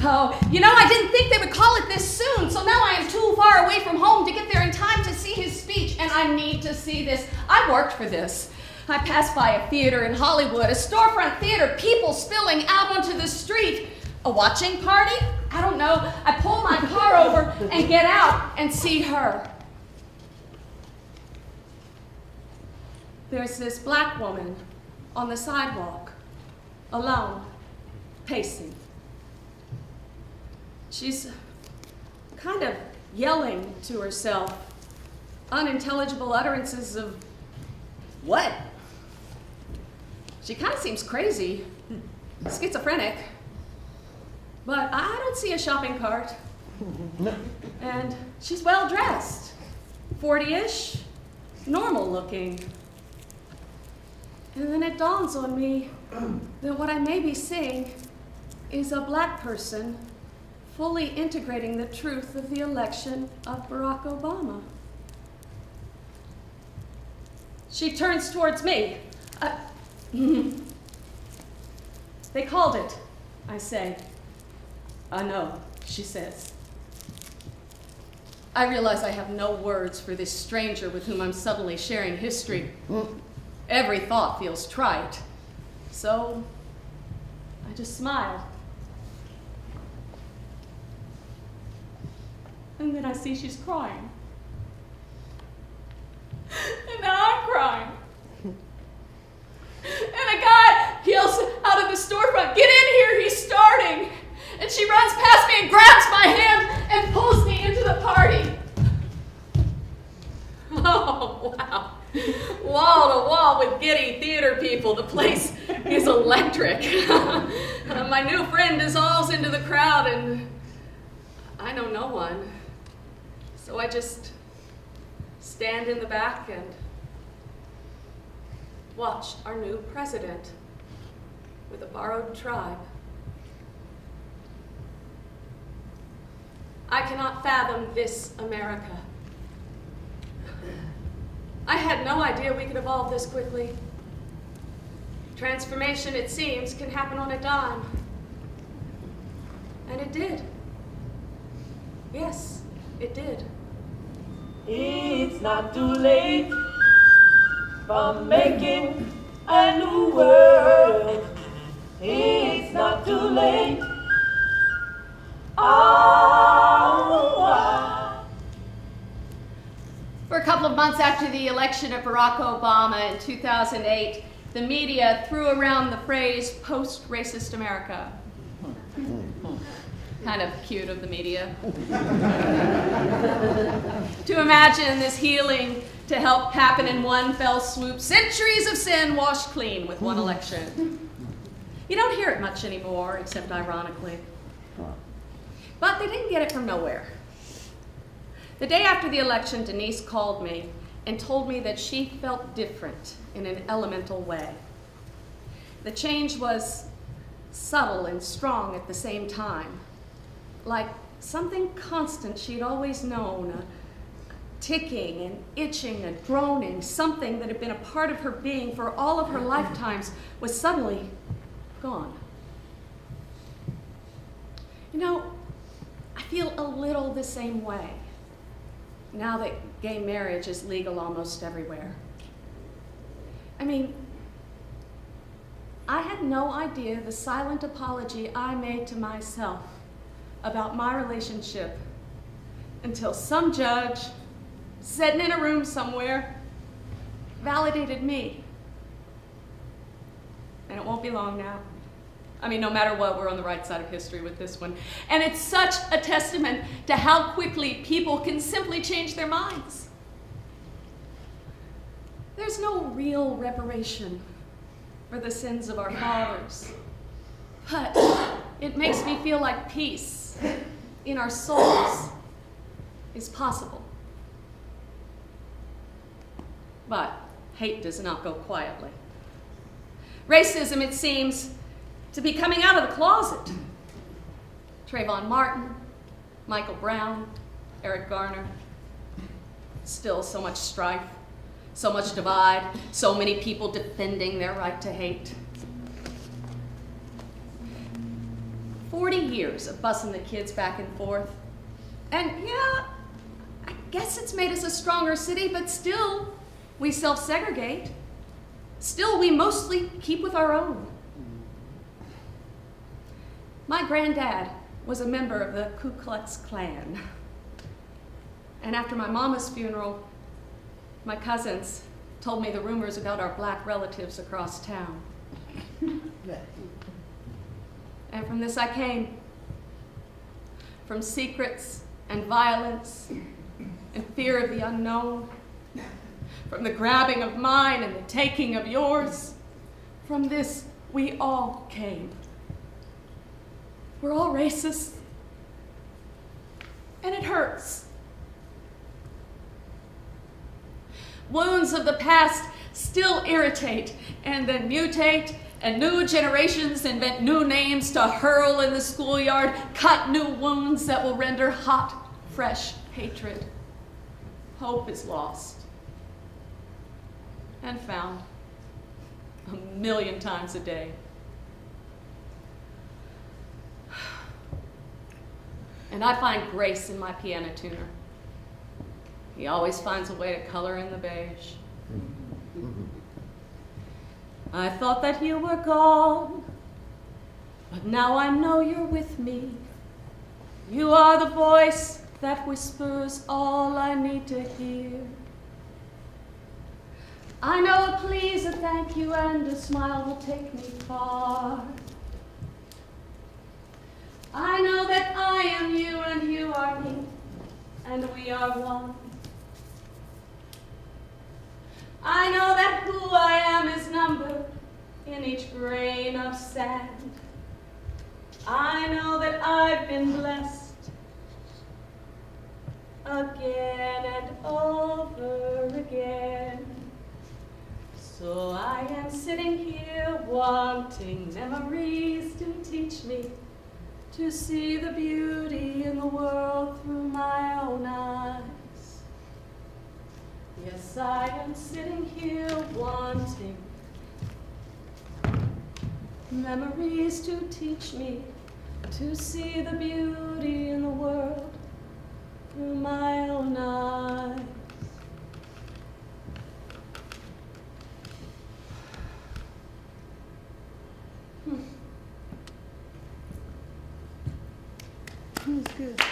Oh, you know, I didn't think they would call it this soon, so now I am too far away from home to get there in time to see his speech, and I need to see this. I worked for this. I pass by a theater in Hollywood, a storefront theater, people spilling out onto the street. A watching party? I don't know. I pull my car over and get out and see her. There's this black woman on the sidewalk, alone, pacing. She's kind of yelling to herself, unintelligible utterances of what? She kind of seems crazy, schizophrenic, but I don't see a shopping cart. And she's well dressed, 40-ish, normal looking. And then it dawns on me that what I may be seeing is a black person fully integrating the truth of the election of Barack Obama. She turns towards me. They called it, I say. I know, she says. I realize I have no words for this stranger with whom I'm suddenly sharing history. Every thought feels trite. So I just smile. And then I see she's crying. And now I'm crying. And a guy yells out of the storefront, "Get in here, he's starting!" And she runs past me and grabs my hand and pulls me into the party. Oh, wow. Wall to wall with giddy theater people. The place is electric. My new friend dissolves into the crowd and I know no one. So I just stand in the back and watch our new president with a borrowed tribe. I cannot fathom this America. I had no idea we could evolve this quickly. Transformation, it seems, can happen on a dime. And it did. Yes, it did. It's not too late for making a new world. It's not too late. For a couple of months after the election of Barack Obama in 2008, the media threw around the phrase post-racist America. Kind of cute of the media. To imagine this healing to help happen in one fell swoop, centuries of sin washed clean with one election. You don't hear it much anymore, except ironically. But they didn't get it from nowhere. The day after the election, Denise called me and told me that she felt different in an elemental way. The change was subtle and strong at the same time, like something constant she'd always known, a ticking and itching, a droning, something that had been a part of her being for all of her lifetimes was suddenly gone. You know, I feel a little the same way now that gay marriage is legal almost everywhere. I mean, I had no idea the silent apology I made to myself about my relationship until some judge, sitting in a room somewhere, validated me. And it won't be long now. I mean, no matter what, we're on the right side of history with this one. And it's such a testament to how quickly people can simply change their minds. There's no real reparation for the sins of our fathers. But it makes me feel like peace in our souls is possible. But hate does not go quietly. Racism, it seems, to be coming out of the closet. Trayvon Martin, Michael Brown, Eric Garner. Still so much strife, so much divide, so many people defending their right to hate. 40 years of bussing the kids back and forth. And yeah, I guess it's made us a stronger city, but still, we self-segregate. Still, we mostly keep with our own. My granddad was a member of the Ku Klux Klan. And after my mama's funeral, my cousins told me the rumors about our black relatives across town. And from this I came. From secrets and violence and fear of the unknown. From the grabbing of mine and the taking of yours. From this we all came. We're all racist. And it hurts. Wounds of the past still irritate and then mutate, and new generations invent new names to hurl in the schoolyard, cut new wounds that will render hot, fresh hatred. Hope is lost and found 1,000,000 times a day. And I find grace in my piano tuner. He always finds a way to color in the beige. I thought that you were gone, but now I know you're with me. You are the voice that whispers all I need to hear. I know a please, a thank you, and a smile will take me far. I know that I am you and you are me, and we are one. I know that who I am is numbered in each grain of sand. I know that I've been blessed again and over again. So I am sitting here wanting memories to teach me to see the beauty in the world through my own eyes. Yes, I am sitting here wanting memories to teach me to see the beauty in the world through my own eyes. That's good.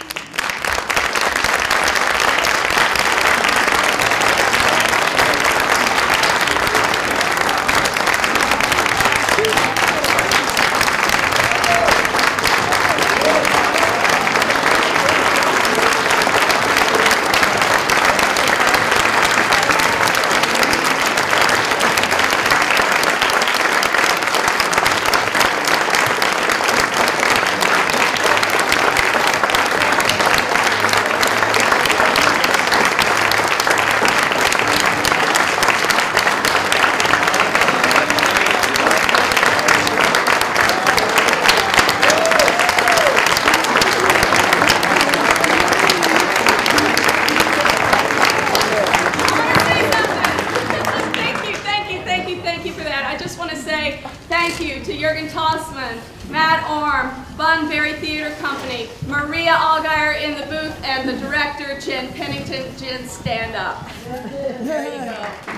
Jen, stand up. There you go.